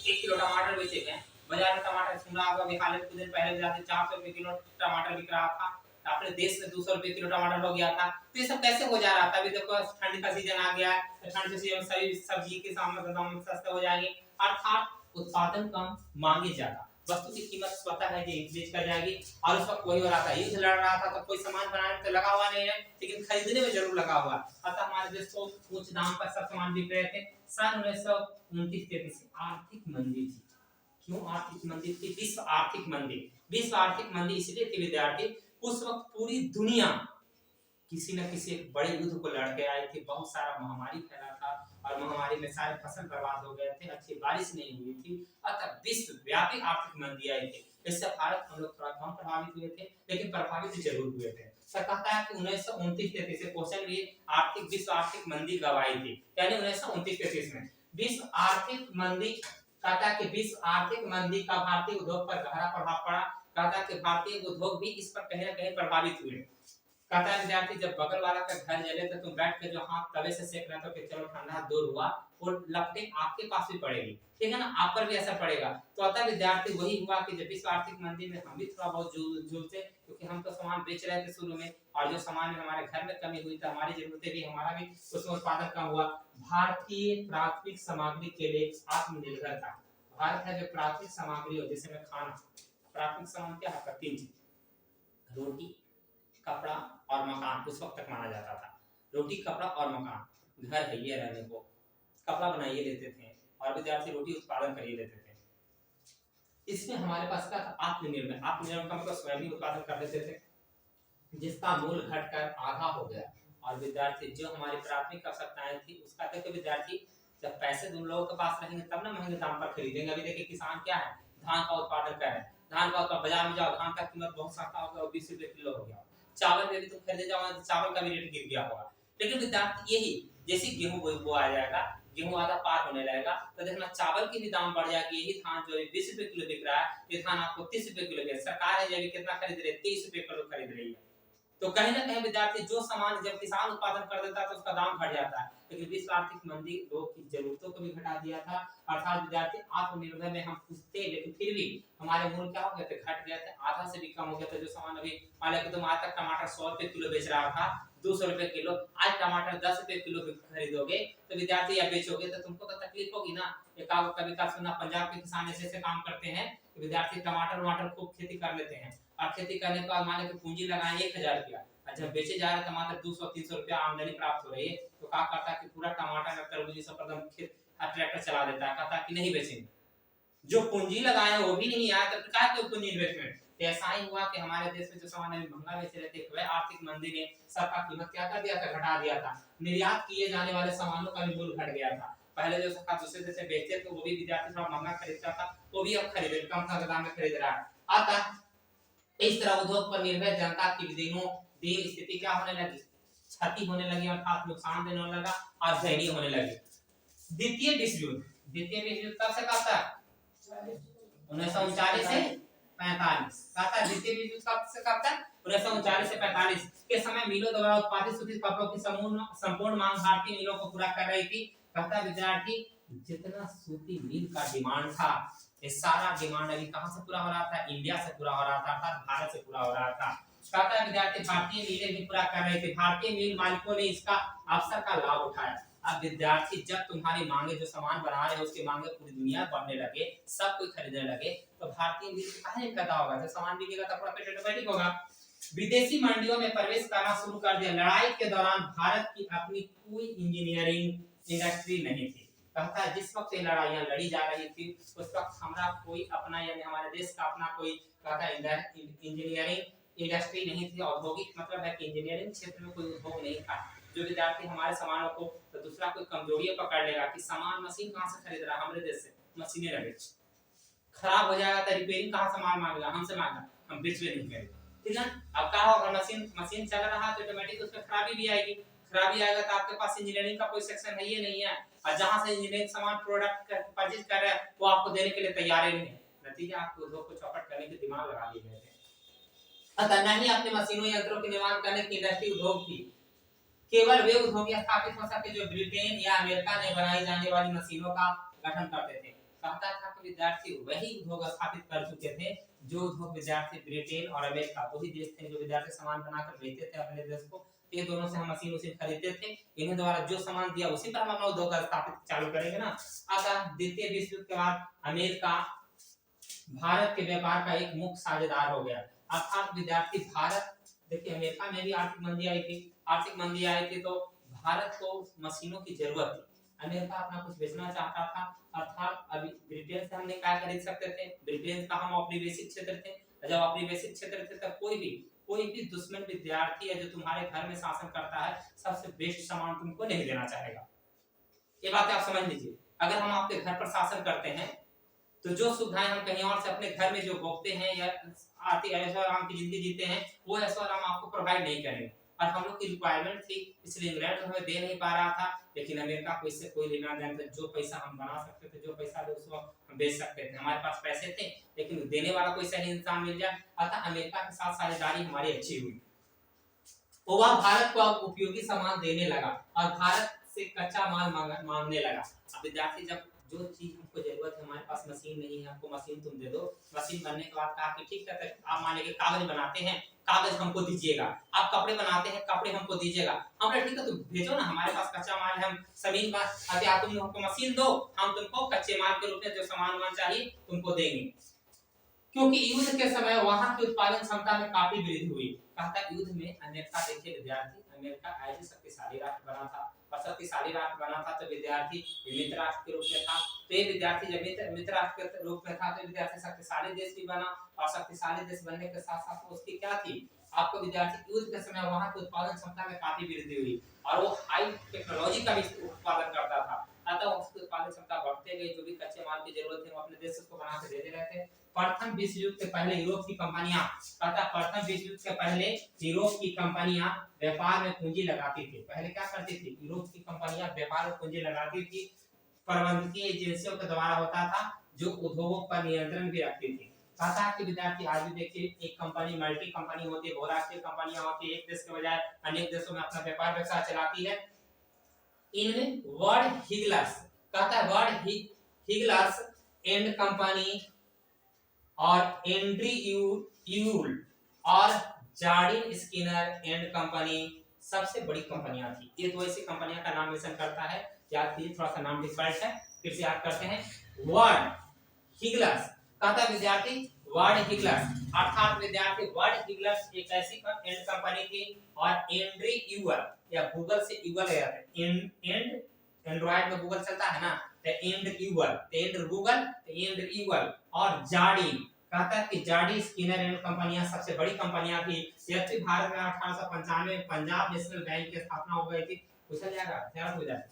1 किलो टमाटर बेचे गए, बाजार में टमाटर सुना होगा बिहार में कुछ दिन पहले विद्यार्थी 400 रुपए किलो टमाटर बिक रहा था, अपने देश में 200 रुपए किलो टमाटर हो गया था। तो ये सब कैसे हो जा रहा था? अभी देखो ठंड का सीजन आ गया है, तो ठंड के सीजन में सभी सब्जी के दाम सस्ते हो जाएंगे। अर्थात उत्पादन कम, मांगे ज्यादा, वस्तु की कीमत स्वतः है कि इंक्रीज कर जाएगी। और उस वक्त वही हो रहा था, युद्ध लड़ रहा था तो कोई सामान बनाने में तो लगा हुआ नहीं है, लेकिन खरीदने में जरूर लगा हुआ। अतः हमारे देश को उच्च दाम पर सब सामान बिक रहे थे। सन 1929-33 आर्थिक मंदी थी। क्यों आर्थिक मंदी थी? विश्व आर्थिक मंदी। विश्व आर्थिक मंदी इसलिए थी विद्यार्थी, उस वक्त पूरी दुनिया किसी न किसी एक बड़े युद्ध को लड़ के आई थी। बहुत सारा महामारी फैला था और महामारी में सारे फसल बर्बाद हो गए थे, अच्छी बारिश नहीं हुई थी, अतः विश्वव्यापी आर्थिक मंदी आई थी। इससे भारत हम लोग थोड़ा कम प्रभावित हुए थे, लेकिन प्रभावित जरूर हुए थे। सर कहता है कि 1929-33 से क्वेश्चन भी आर्थिक विश्व आर्थिक मंदी कब आई थी, यानी 1929-33 में विश्व आर्थिक मंदी। कहता है कि विश्व आर्थिक मंदी का भारतीय उद्योग पर गहरा प्रभाव पड़ा। कहता है कि भारतीय उद्योग भी इस पर कहीं न कहीं प्रभावित हुए। कहता है विद्यार्थी जब बगल वाला का घर जले तो तुम बैठ के जो हाथ तवे से सेक रहे हो कि चलो ठंडा दूर हुआ, वो लपटें आपके पास भी पड़ेगी, ठीक है ना, आप पर भी असर पड़ेगा। तो अतः विद्यार्थी वही हुआ कि जब विश्व आर्थिक मंदी में हम भी थोड़ा बहुत झूलते, क्योंकि हम तो सामान बेच रहे थे शुरू में, और जो सामान हमारे घर में कमी हुई तो हमारी जरूरतें भी, हमारा भी उसमें उत्पादन कम हुआ। भारतीय प्राथमिक सामग्री के लिए आत्मनिर्भरता, भारत है जो प्राथमिक सामग्री हो जैसे में खाना, प्राथमिक सामान क्या है? 3 चीज, रोटी, कपड़ा और मकान उस वक्त तक माना जाता था। रोटी, कपड़ा और मकान, घर है ये रहने को, कपड़ा बनाइए लेते थे और विद्यार्थी रोटी उत्पादन करिए लेते थे। इसमें हमारे पास क्या था? आत्मनिर्भर। आत्मनिर्भर का मतलब स्वयं ही उत्पादन कर लेते थे, जिसका मूल घटकर आधा हो गया। और विद्यार्थी जो हमारी प्राथमिक आवश्यकताएं थी उसका देखो विद्यार्थी, जब पैसे तुम लोगों के पास रहेंगे तब ना महंगे दाम पर खरीदेंगे। अभी देखिए किसान क्या है, धान का उत्पादन कर रहे हैं, धान का उत्पादन बाजार में जाओ, धान का कीमत बहुत सस्ता हो गया, 20 रुपए किलो हो गया। चावल में भी तुम खरीदे जाओ तो चावल का भी रेट गिर गया होगा। लेकिन विद्यार्थी यही, जैसे गेहूं वो आ जाएगा, गेहूं आधा पार होने लगेगा तो देखना चावल की भी दाम बढ़ जाएगी। यही धान जो 20 रुपए किलो बिक रहा है, ये धान आपको 30 रुपए किलो बिक, सरकार है जब कितना खरीद रही है? 23 रुपए किलो खरीद रही है। तो कहीं ना कहीं विद्यार्थी जो सामान जब किसान उत्पादन कर देता है तो उसका दाम घट जाता है। लेकिन विश्व आर्थिक मंदी लोग की जरूरतों को भी घटा दिया था, अर्थात विद्यार्थी आत्मनिर्भर में हम कुछ थे लेकिन फिर भी हमारे मूल्य क्या हो गए थे? घट गए थे, आधा से भी कम हो गया था। जो सामान अभी मान लो तुम आज तक टमाटर 100 रुपए किलो बेच रहा था, 200 रुपए किलो, आज टमाटर 10 रुपए किलो खरीदोगे तो विद्यार्थी या बेचोगे तो तुमको तो तकलीफ होगी ना। एक कभी का सुना पंजाब के किसान ऐसे काम करते हैं, विद्यार्थी टमाटर खूब खेती कर लेते हैं और खेती करने के बाद माने कि पूंजी लगाए 1000 रुपया, और जब बेचे जा रहे टमाटर 200-300 रुपया आमदनी प्राप्त हो रही है, तो क्या करता है कि पूरा टमाटर का तरबूजी सब एकदम खेत ट्रैक्टर चला देता है, कहता है कि नहीं बेचेंगे। जो पूंजी लगाए वो भी नहीं आया, तो क्या कोई पूंजी इन्वेस्टमेंट। ऐसा ही हुआ कि हमारे देश में जो सामान अभी महंगा बेच रहे थे, वह आर्थिक मंदी ने सबका कीमत क्या कर दिया था? घटा दिया था। निर्यात किए जाने वाले सामानों का भी मूल्य घट गया था। पहले जो सरकार दूसरे देश से बेचते थे वो भी विद्यार्थी थोड़ा महंगा खरीदता था, वो भी अब खरीदे कम दाम में खरीद रहा है। अतः इस तरह उद्योग पर निर्भर जनता की दिनों दिन स्थिति क्या होने लगी? क्षति होने लगी, अर्थात नुकसान देने लगा और दयनीय होने लगी। द्वितीय विश्व युद्ध कब से कब तक? 1939 से 45। कहता द्वितीय विश्व युद्ध कब से कब तक? 1939 से 45 के समय मिलों द्वारा उत्पादित सूती कपड़ों की संपूर्ण मांग भारतीय मिलों को पूरा कर रही थी। कहता विद्यार्थी जितना सूती मिल का डिमांड था, ये सारा डिमांड अभी कहां से पूरा हो रहा था? इंडिया से पूरा हो रहा था, अर्थात भारत से पूरा हो रहा था। कहता है विद्यार्थी भारतीय मिलें भी पूरा कर रहे थे, भारतीय मिल मालिकों ने इसका अवसर का लाभ उठाया। अब विद्यार्थी जब तुम्हारी मांगे जो सामान बना रहे हो उसकी मांगे पूरी दुनिया बढ़ने लगे, सब कोई खरीदने लगे, तो भारतीय मिल काहे नहीं पैदा होगा? जब सामान बिकेगा तो पूरा पेट ऑटोमेटिक होगा। विदेशी मंडियों में प्रवेश करना शुरू कर दिया। लड़ाई के दौरान भारत की अपनी कोई इंजीनियरिंग इंडस्ट्री नहीं थी। कहता है जिस वक्त ये लड़ाइयां लड़ी जा रही थी उस वक्त हमारा कोई अपना यानी हमारे देश का अपना कोई कहता है इंजीनियरिंग इंडस्ट्री नहीं थी। औद्योगिक मतलब है कि इंजीनियरिंग क्षेत्र में कोई उद्योग नहीं था। जो विद्यार्थी हमारे सामानों को तो दूसरा कोई कमजोरी पकड़ लेगा कि सामान मशीन कहां से खरीद रहा है? हमारे देश से मशीनें रहे, खराब हो जाएगा तो रिपेयरिंग कहां से मांगेगा? हमसे मांगेगा, हम बीच में नहीं करेंगे, ठीक है। अब क्या होगा? मशीन चल रहा है तो ऑटोमेटिक उसमें खराबी भी आएगी, खराबी आएगा तो आपके पास इंजीनियरिंग का कोई सेक्शन है ये नहीं है, और जहां से इंजीनियरिंग सामान प्रोडक्ट परचेज कर रहे हैं वो आपको देने के लिए तैयार ही नहीं है। नतीजा आपको उद्योग को चौपट करने के दिमाग लगा दिए गए थे। अतः नहीं अपने मशीनों यंत्रों के निर्माण करने की इंडस्ट्री उद्योग थी, केवल वे उद्योग स्थापित हो सके जो ब्रिटेन या अमेरिका में बनाई जाने वाली मशीनों का गठन करते थे। कहता था कि विद्यार्थी वही उद्योग स्थापित कर चुके थे जो उद्योग विद्यार्थी ब्रिटेन और अमेरिका वही देश थे जो विद्यार्थी सामान बनाकर बेचते थे अपने देश को। ये दोनों से हम मशीन खरीदते थे, इन्हीं द्वारा जो सामान दिया उसी पर हम अपना उद्योग स्थापित चालू करेंगे ना। अतः द्वितीय विश्व युद्ध के बाद अमेरिका भारत के व्यापार का एक मुख्य साझेदार हो गया। अर्थात विद्यार्थी भारत, देखिए अमेरिका में भी आर्थिक मंदी आई थी तो भारत को मशीनों की जरूरत थी। अमेरिका अपना कुछ बेचना चाहता था, अर्थात अभी ब्रिटेन से हम नहीं क्या खरीद सकते थे, ब्रिटेन का हम औपनिवेशिक क्षेत्र थे। जब औपनिवेशिक क्षेत्र थे तब कोई भी दुश्मन विद्यार्थी है जो तुम्हारे घर में शासन करता है सबसे बेस्ट सामान तुमको नहीं देना चाहेगा। ये बात आप समझ लीजिए। अगर हम आपके घर पर शासन करते हैं तो जो सुविधाएं हम कहीं और से अपने घर में जो भोगते हैं या ऐशो आराम की जिंदगी जीते हैं वो ऐशो आराम आपको प्रोवाइड नहीं करेंगे। और हम लोग की रिक्वायरमेंट थी इसलिए इंग्लैंड तो हमें दे नहीं पा रहा था, लेकिन अमेरिका को इससे कोई लेना देना था। जो पैसा हम बना सकते थे, जो पैसा उसको हम बेच सकते थे, हमारे पास पैसे थे, लेकिन देने वाला कोई सही इंसान मिल जाए। अतः अमेरिका के साथ साझेदारी हमारी अच्छी हुई। तो वह भारत को अब उपयोगी सामान देने लगा और भारत से कच्चा माल मांगने लगा। अब विद्यार्थी जब जो चीज हमको जरूरत है, हमारे पास मशीन नहीं है, हमको मशीन तुम दे दो। मशीन बनने के बाद कहा कि ठीक है आप मान लीजिए कागज बनाते हैं कागज हमको दीजिएगा, आप कपड़े बनाते हैं कपड़े हमको दीजिएगा। हमने ठीक है तो भेजो ना, हमारे पास कच्चा माल है, हम सभी बात अगर तुम हमको मशीन दो, हम तुमको कच्चे माल के रूप में जो सामान चाहिए तुमको देंगे। क्योंकि युद्ध के समय वहां की उत्पादन क्षमता में काफी वृद्धि हुई। कहता युद्ध में अमेरिका, देखिए विद्यार्थी, अमेरिका ऐसे शक्तिशाली राष्ट्र बना था, और शक्तिशाली राष्ट्र बना था तो विद्यार्थी मित्र राष्ट्र के रूप में था, तो ये विद्यार्थी जब मित्र राष्ट्र के रूप में था तो विद्यार्थी शक्तिशाली देश भी बना, और शक्तिशाली देश बनने के साथ साथ उसकी क्या थी, आपको विद्यार्थी युद्ध के समय वहां की उत्पादन क्षमता में काफी वृद्धि हुई, और वो हाई टेक्नोलॉजी का भी उत्पादन करता था। अतः उसकी उत्पादन क्षमता बढ़ते गई, जो भी कच्चे माल की जरूरत है वो अपने देश को बना के दे रहे थे। प्रथम विश्व युद्ध के पहले यूरोप की कंपनियां, प्रथम विश्व युद्ध के पहले यूरोप की कंपनियां व्यापार में पूंजी लगाती थी। पहले क्या करती थी, यूरोप की कंपनियां व्यापार में पूंजी लगाती थी, प्रबंधकीय एजेंसियों के द्वारा होता था, जो उद्योगों पर नियंत्रण भी रखती थी। कहता है कि विद्यार्थी आज भी देखिए एक कंपनी मल्टी कंपनी होती है, बहुराष्ट्रीय कंपनियां होती है, एक देश के बजाय अनेक देशों में अपना व्यापार व्यवसाय चलाती है। इनमें वर्ड हिगलर्स, कहता है वर्ड हिगलर्स एंड कंपनी और एंड्री यूल और जार्डिन स्किनर एंड कंपनी सबसे बड़ी कंपनियां थी। ये तो ऐसी कंपनियां का नाम मेंशन करता है, याद कीजिए, थोड़ा सा नाम डिफरेंट है, फिर से याद करते हैं। वर्ड हिगलर्स, कहता है विद्यार्थी वर्ड हिगलर्स, अर्थात विद्यार्थी वर्ड हिगलर्स एक ऐसी एंड कंपनी थी, और एंड्री यूल, या गूगल से यूल आया था, एंड एंड्रॉइड में गूगल चलता है ना, एंड गूगल, एंड यूल और जार्डिन, कहता है कि जार्डिन स्किनर एंड कंपनियां सबसे बड़ी कंपनियां थी। यद्यपि भारत में 1895 में पंजाब नेशनल बैंक की स्थापना हो गई थी। पूछा जाएगा ध्यान हो जाए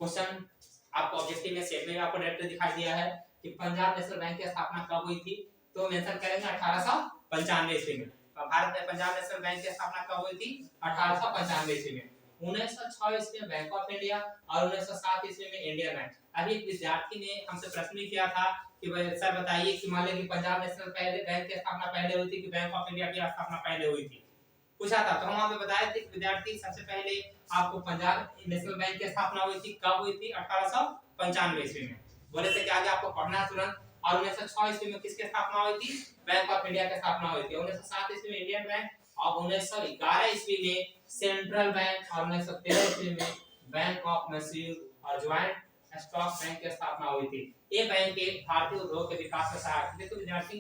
क्वेश्चन, आपको ऑब्जेक्टिव में सेट में आपको डायरेक्ट दिखाई दिया है कि पंजाब नेशनल बैंक की स्थापना कब हुई थी, तो मेंशन करेंगे 1895 ईस्वी में। तो भारत में पंजाब नेशनल बैंक की स्थापना कब हुई थी, 1895 ईस्वी में। 1906 ईस्वी में बैंक ऑफ इंडिया, और 1907 ईस्वी में इंडियन बैंक। अभी एक विद्यार्थी ने हमसे प्रश्न किया था कि सर बताइए कि मान लें कि पंजाब नेशनल पहले बैंक की स्थापना पहले हुई थी कि बैंक ऑफ इंडिया की स्थापना पहले हुई थी, पूछा था। तो हम आपको बताए थे कि विद्यार्थी सबसे पहले आपको पंजाब नेशनल बैंक की स्थापना हुई थी, कब हुई थी, 1895 ईस्वी में। बोले थे कि आगे आपको पढ़ना तुरंत। और 1906 ईस्वी में किसकी स्थापना हुई थी, बैंक ऑफ इंडिया की स्थापना हुई थी। 1907 ईस्वी में इंडियन बैंक, और 1911 ईस्वी में सेंट्रल बैंक, और 1913 ईस्वी में बैंक ऑफ मैसूर और ज्वाइंट स्टॉक बैंक की स्थापना हुई थी। ये बैंक के भारतीय उद्योग के विकास में सहायक। देखो विद्यार्थी,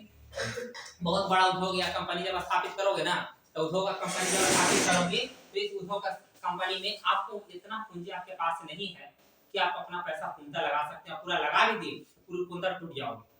बहुत बड़ा उद्योग या कंपनी जब स्थापित करोगे ना, तो उद्योग का कंपनी जब स्थापित करोगे तो इस उद्योग का कंपनी में आपको इतना पूंजी आपके पास नहीं है कि आप अपना पैसा पूंजा लगा सकते हैं, पूरा लगा भी दिए पूरी पूंजा टूट जाओगे।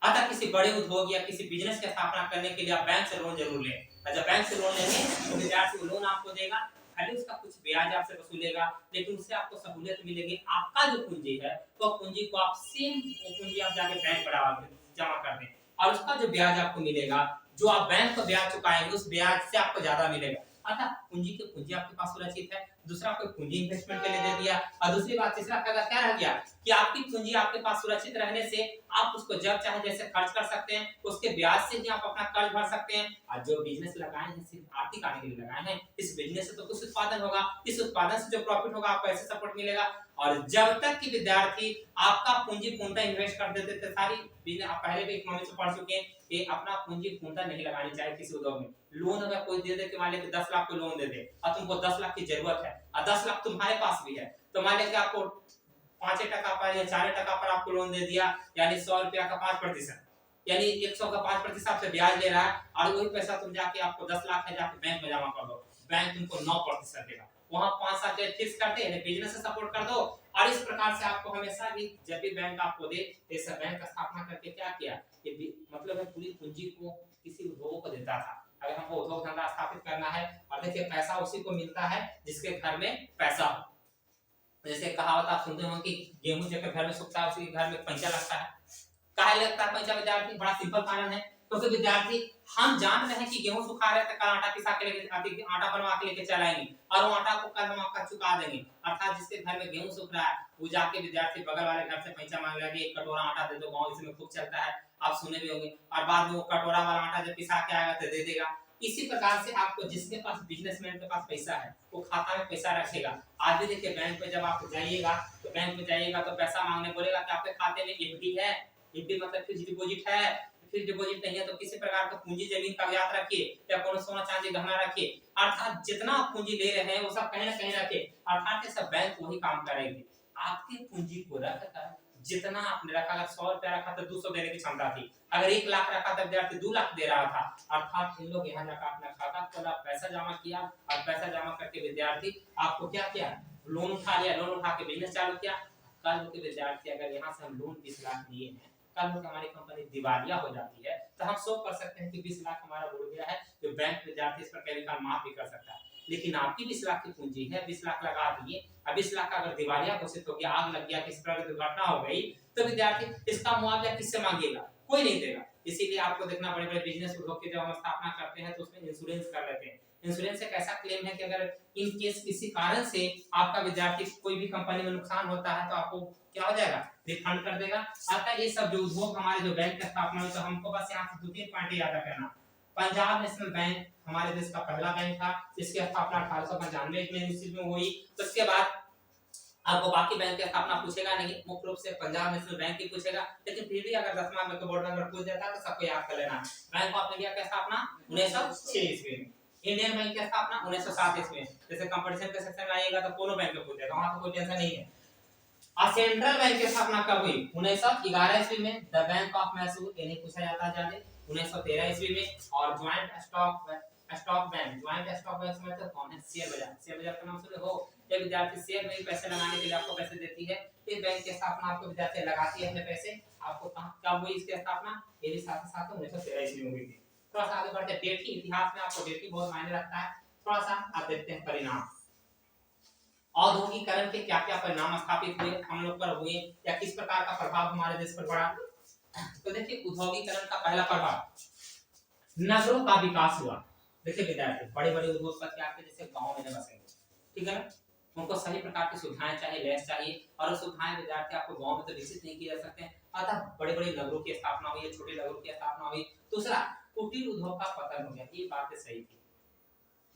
अतः किसी बड़े उद्योग या किसी बिजनेस की स्थापना करने के लिए आप बैंक से लोन जरूर लें, और जब बैंक से लोन लेंगे तो विद्यार्थी लोन आपको देगा, खाली उसका कुछ ब्याज आपसे वसूलेगा, लेकिन उससे आपको सहूलियत मिलेगी। आपका जो पूंजी है तो पूंजी को आप सेम पूंजी आप जाके बैंक पर जमा कर दें, और उसका जो ब्याज आपको मिलेगा, जो आप बैंक को ब्याज चुकाएंगे उस ब्याज से आपको ज्यादा मिलेगा। अतः पूंजी आपके पास सुरक्षित है। दूसरा, कोई पूंजी इन्वेस्टमेंट के लिए दे दिया, और दूसरी बात, तीसरा फायदा क्या रह गया कि आपकी पूंजी आपके पास सुरक्षित रहने से आप उसको जब चाहे जैसे खर्च कर सकते हैं, उसके ब्याज से ही आप अपना कर्ज भर सकते हैं। और जो बिजनेस लगाए हैं सिर्फ आर्थिक आने के लिए लगाए हैं, इस बिजनेस से तो कुछ उत्पादन होगा, इस उत्पादन से जो प्रॉफिट होगा आपको ऐसे सपोर्ट मिलेगा। और जब तक कि विद्यार्थी आपका पूंजी पूर्णतः इन्वेस्ट कर देते थे, सारी बिजनेस आप पहले भी इकोनॉमिक्स में पढ़ चुके हैं कि अपना पूंजी पूर्णतः नहीं लगानी चाहिए किसी उद्योग में। लोन अगर कोई दे दे कि मान लीजिए 10 लाख को लोन दे दे, और तुमको 10 लाख की जरूरत है और 10 लाख तुम्हारे पास भी है, तो मान लीजिए आपको 5% पर या 4% पर आपको लोन दे दिया, यानी 100 रुपया का 5%, यानी 100 का 5% से ब्याज ले रहा है, और वही पैसा तुम जाके आपको 10 लाख है जाके बैंक में जमा कर दो, बैंक तुमको 9% देगा। वहां 5 साल के फिक्स कर दे, यानी बिजनेस से सपोर्ट कर दो। और इस प्रकार से आपको हमेशा भी जब भी बैंक आपको दे, ऐसा बैंक का स्थापना करके क्या किया, ये मतलब है पूरी पूंजी को किसी उद्योग को देता था। अगर हमको उद्योग धंधा स्थापित करना है, और देखिए पैसा उसी को मिलता है जिसके घर में पैसा हो। जैसे कहावत आप सुनते हो कि गेहूं जिसके घर में सूखता है उसी के घर में पैंचा लगता है। काहे लगता है पैंचा विद्यार्थी, बड़ा सिंपल कारण है, क्योंकि विद्यार्थी हम जान रहे हैं कि गेहूं सुखा रहे थे, कल आटा पिसा के लेके आटा बनवा के लेके चलाएंगे, और वो आटा को कल हम आपका चुका देंगे। अर्थात जिसके घर में गेहूं सूख रहा है वो जाके विद्यार्थी बगल वाले घर से पैंचा मांग लेगा, एक कटोरा आटा दे दो, गांव इसमें खूब चलता है, आप सुने भी होंगे। और बाद में वो कटोरा वाला आटा जब पिसा के आएगा तो दे देगा। इसी प्रकार से आपको, जिसके पास बिजनेसमैन के पास पैसा है वो खाता में पैसा रखेगा। आज भी देखिए बैंक में जब आप जाइएगा तो बैंक में जाइएगा तो पैसा मांगने बोलेगा कि आपके खाते में एफडी है, एफडी मतलब फिक्स्ड डिपॉजिट है, फिक्स डिपॉजिट नहीं है तो किसी प्रकार का पूंजी जमीन कागजात रखिए या कोनो सोना चांदी गहना रखिए, अर्थात जितना आप पूंजी ले रहे हैं वो सब कहीं ना कहीं रखिए, अर्थात सब बैंक वही काम करेंगे। आपकी पूंजी को रखकर जितना आपने रखा, अगर 100 रुपया रखा तो 200 देने की क्षमता थी, अगर 1 लाख रखा तो विद्यार्थी 2 लाख दे रहा था, अर्थात इन लोग यहाँ जाकर अपना खाता खोला, पैसा जमा किया और पैसा जमा करके विद्यार्थी आपको क्या किया, लोन उठा लिया, लोन उठा के बिजनेस चालू किया। कल के विद्यार्थी अगर यहाँ से हम लोन 20 लाख लिए हैं, कल को हमारी कंपनी दिवालिया हो जाती है तो हम सोच कर सकते हैं कि 20 लाख हमारा बुड़ गया है, तो बैंक विद्यार्थी इस पर केमिकल माफ भी कर सकता है। लेकिन आपकी 20 लाख की पूंजी है, 20 लाख लगा दिए, अब 20 लाख का अगर दिवालिया घोषित हो गया, आग लग गया, किसी प्रकार की दुर्घटना हो गई, तो विद्यार्थी इसका मुआवजा किससे मांगेगा, कोई नहीं देगा। इसीलिए आपको देखना, बड़े बड़े बिजनेस उद्योग की जब हम स्थापना करते हैं तो उसमें इंश्योरेंस कर लेते हैं। इंश्योरेंस एक ऐसा क्लेम है कि अगर इन केस किसी कारण से आपका विद्यार्थी कोई भी कंपनी में नुकसान होता है तो आपको क्या हो जाएगा, रिफंड कर देगा। अतः ये सब जो उद्योग हमारे जो बैंक की स्थापना हुई, तो हमको बस यहाँ से 2-3 पॉइंट याद रखना। पंजाब नेशनल बैंक हमारे देश का पहला बैंक था, जिसकी स्थापना 1895 में ईस्वी में हुई। तो उसके बाद आपको बाकी बैंक की स्थापना पूछेगा नहीं, मुख्य रूप से पंजाब नेशनल बैंक की पूछेगा, लेकिन फिर भी अगर 10वां में बोर्ड में अगर पूछ देता है तो सबको याद कर लेना। बैंक ऑफ इंडिया की स्थापना 1906 ईस्वी में, इंडियन बैंक की स्थापना 1907 ईस्वी में। जैसे कंपटीशन के सेक्शन में आएगा तो कोनो बैंक में पूछेगा, वहां तो कोई टेंशन नहीं है। और सेंट्रल बैंक की स्थापना कब हुई, 1911 ईस्वी में, द बैंक ऑफ मैसूर, इन्हें पूछा जाता है जाने 1913 ईस्वी में। और joint stock bank, joint stock bank में तो कौन है, शेयर बाजार, शेयर बाजार का नाम सुने हो, ये विद्यार्थी शेयर में पैसे लगाने के लिए आपको पैसे देती है, ये बैंक की स्थापना आपको विद्यार्थी लगाती है अपने पैसे, आपको कब हुई इसकी स्थापना, ये भी साथ साथ 1913 ईस्वी में हुई थी। थोड़ा सा आगे बढ़ते, डेट की इतिहास में आपको डेट की बहुत मायने रखता है, थोड़ा सा आप देखते हैं परिणाम। औद्योगिकरण के क्या क्या परिणाम स्थापित हुए हम लोग पर हुए, या किस प्रकार का प्रभाव हमारे देश पर पड़ा। तो देखिए औद्योगिकरण का पहला प्रभाव, नगरों का विकास हुआ। देखिए विद्यार्थी, बड़े बड़े उद्योगपति आपके जैसे गांव में बसेंगे, ठीक है ना, उनको सभी प्रकार की सुविधाएं चाहिए, लैस चाहिए, और सुविधाएं विद्यार्थी आपको गांव में तो विकसित नहीं की जा सकते हैं, अतः बड़े बड़े नगरों की स्थापना हुई, छोटे नगरों की स्थापना हुई। दूसरा, कुटीर उद्योग का पतन हो गया, ये बात सही थी।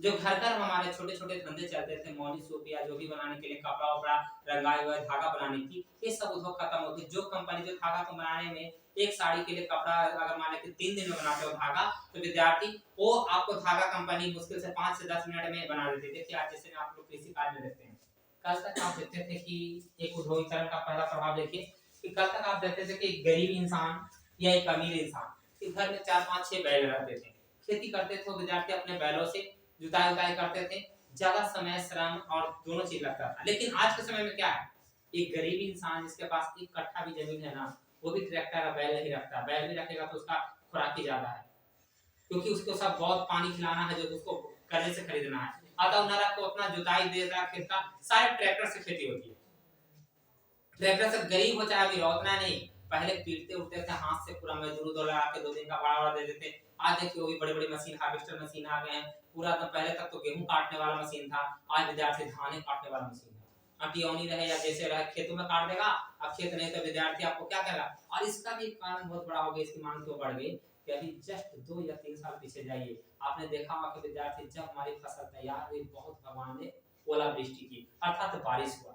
जो घर घर हमारे छोटे छोटे धंधे चलते थे, मौनी सूपिया जो भी बनाने के लिए, कपड़ा उपड़ा रंगाई हुआ धागा बनाने की, ये सब उद्योग खत्म हो गए। जो कंपनी जो धागा को बनाने में, एक साड़ी के लिए कपड़ा अगर मान लें 3 दिन में बनाते हो धागा, तो विद्यार्थी वो आपको धागा कंपनी मुश्किल से 5 से 10 मिनट में बना देती है। देखिए आज जैसे आप लोग कृषि कार्य में देखते हैं, कल तक आप देखते थे कि एक उद्योगीकरण का पहला प्रभाव देखिए कि कल तक आप देखते थे कि एक गरीब इंसान या एक अमीर इंसान के घर में 4-5-6 बैल रहते थे, खेती करते थे विद्यार्थी अपने बैलों से, जुताई उताई करते थे, ज्यादा समय श्रम और दोनों चीज लगता था। लेकिन आज के समय में क्या है, एक गरीब इंसान जिसके पास 1 कट्ठा भी जमीन है ना, वो भी ट्रैक्टर का बैल नहीं रखता, बैल भी रखेगा तो उसका खुराक ही ज्यादा है, क्योंकि उसको सब बहुत पानी खिलाना है जो उसको कर्जे से खरीदना है, अतः नरक को अपना जुताई दे रहा खेत का, सारे ट्रैक्टर से खेती होती है। ट्रैक्टर से गरीब हो चाहे अमीर हो उतना नहीं, पहले पीटते उठते थे हाथ से, पूरा मजदूर लगा के 2 दिन का भाड़ा दे देते। आज देखिए वो भी बड़ी बड़ी मशीन, हार्वेस्टर मशीन आ गए हैं, पूरा तो पहले तक तो गेहूं काटने वाला मशीन था, आज विद्यार्थी धाने काटने वाला मशीन है। अटियोनी रहे या जैसे रहे खेतों में काट देगा, अब खेत नहीं तो विद्यार्थी आपको क्या करेगा। और इसका भी कारण बहुत बड़ा हो गया, इसकी मांग क्यों बढ़ गई कि अभी जस्ट 2 या 3 साल पीछे जाइए, आपने देखा होगा कि विद्यार्थी जब हमारी फसल तैयार हुई, बहुत भगवान ने ओलावृष्टि की, अर्थात बारिश हुआ,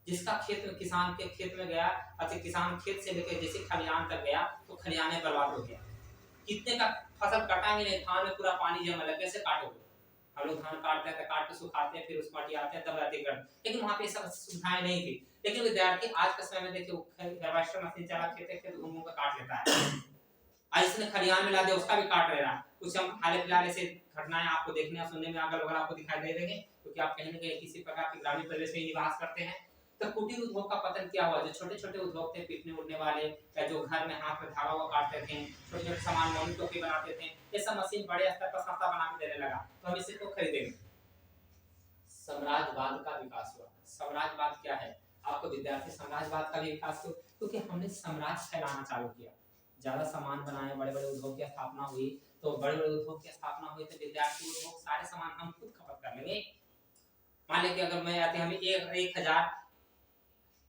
जिसका खेत में किसान के खेत में गया, अच्छा किसान खेत से लेकर जैसे खलिहान तक गया तो खलिहाने बर्बाद हो गया, कितने का फसल कटा ही नहीं, धान में पूरा पानी जमा लगा, कैसे काटोगे। हम लोग धान काटते हैं, काट के सुखाते हैं, फिर उसको हटियाते हैं, तब रहते कर, लेकिन वहां पे सब सुविधाएं नहीं थी। लेकिन विद्यार्थी आज के समय में देखिए हार्वेस्टर मशीन चला खेत घूम का काट लेता है, आज इसने खलिहान में ला दिया उसका भी काट रहे रहा। कुछ हम हाल फिलहाल ऐसे घटनाएं आपको देखने या सुनने में अगल बगल आपको दिखाई दे देंगे, क्योंकि आप कहीं न कहीं किसी प्रकार के ग्रामीण परिवेश में निवास करते हैं। तो कुटीर उद्योग का पतन क्या हुआ, जो छोटे छोटे उद्योग थे पीटने उड़ने वाले, या जो घर में हाथ में धागा हुआ काटते थे, छोटे छोटे सामान मोनी टोपी बनाते थे, ये सब मशीन बड़े स्तर पर सस्ता बना के देने लगा, तो हम इसे तो खरीदेंगे। साम्राज्यवाद का विकास हुआ। साम्राज्यवाद क्या है, आपको विद्यार्थी साम्राज्यवाद का भी विकास हुआ, क्योंकि हमने साम्राज्य फैलाना चालू किया, ज्यादा सामान बनाए, बड़े बड़े उद्योग की स्थापना हुई, तो बड़े बड़े उद्योग की स्थापना हुई तो विद्यार्थी उद्योग सारे सामान हम खुद खपत कर लेंगे। मान लीजिए अगर मैं आते हमें 1000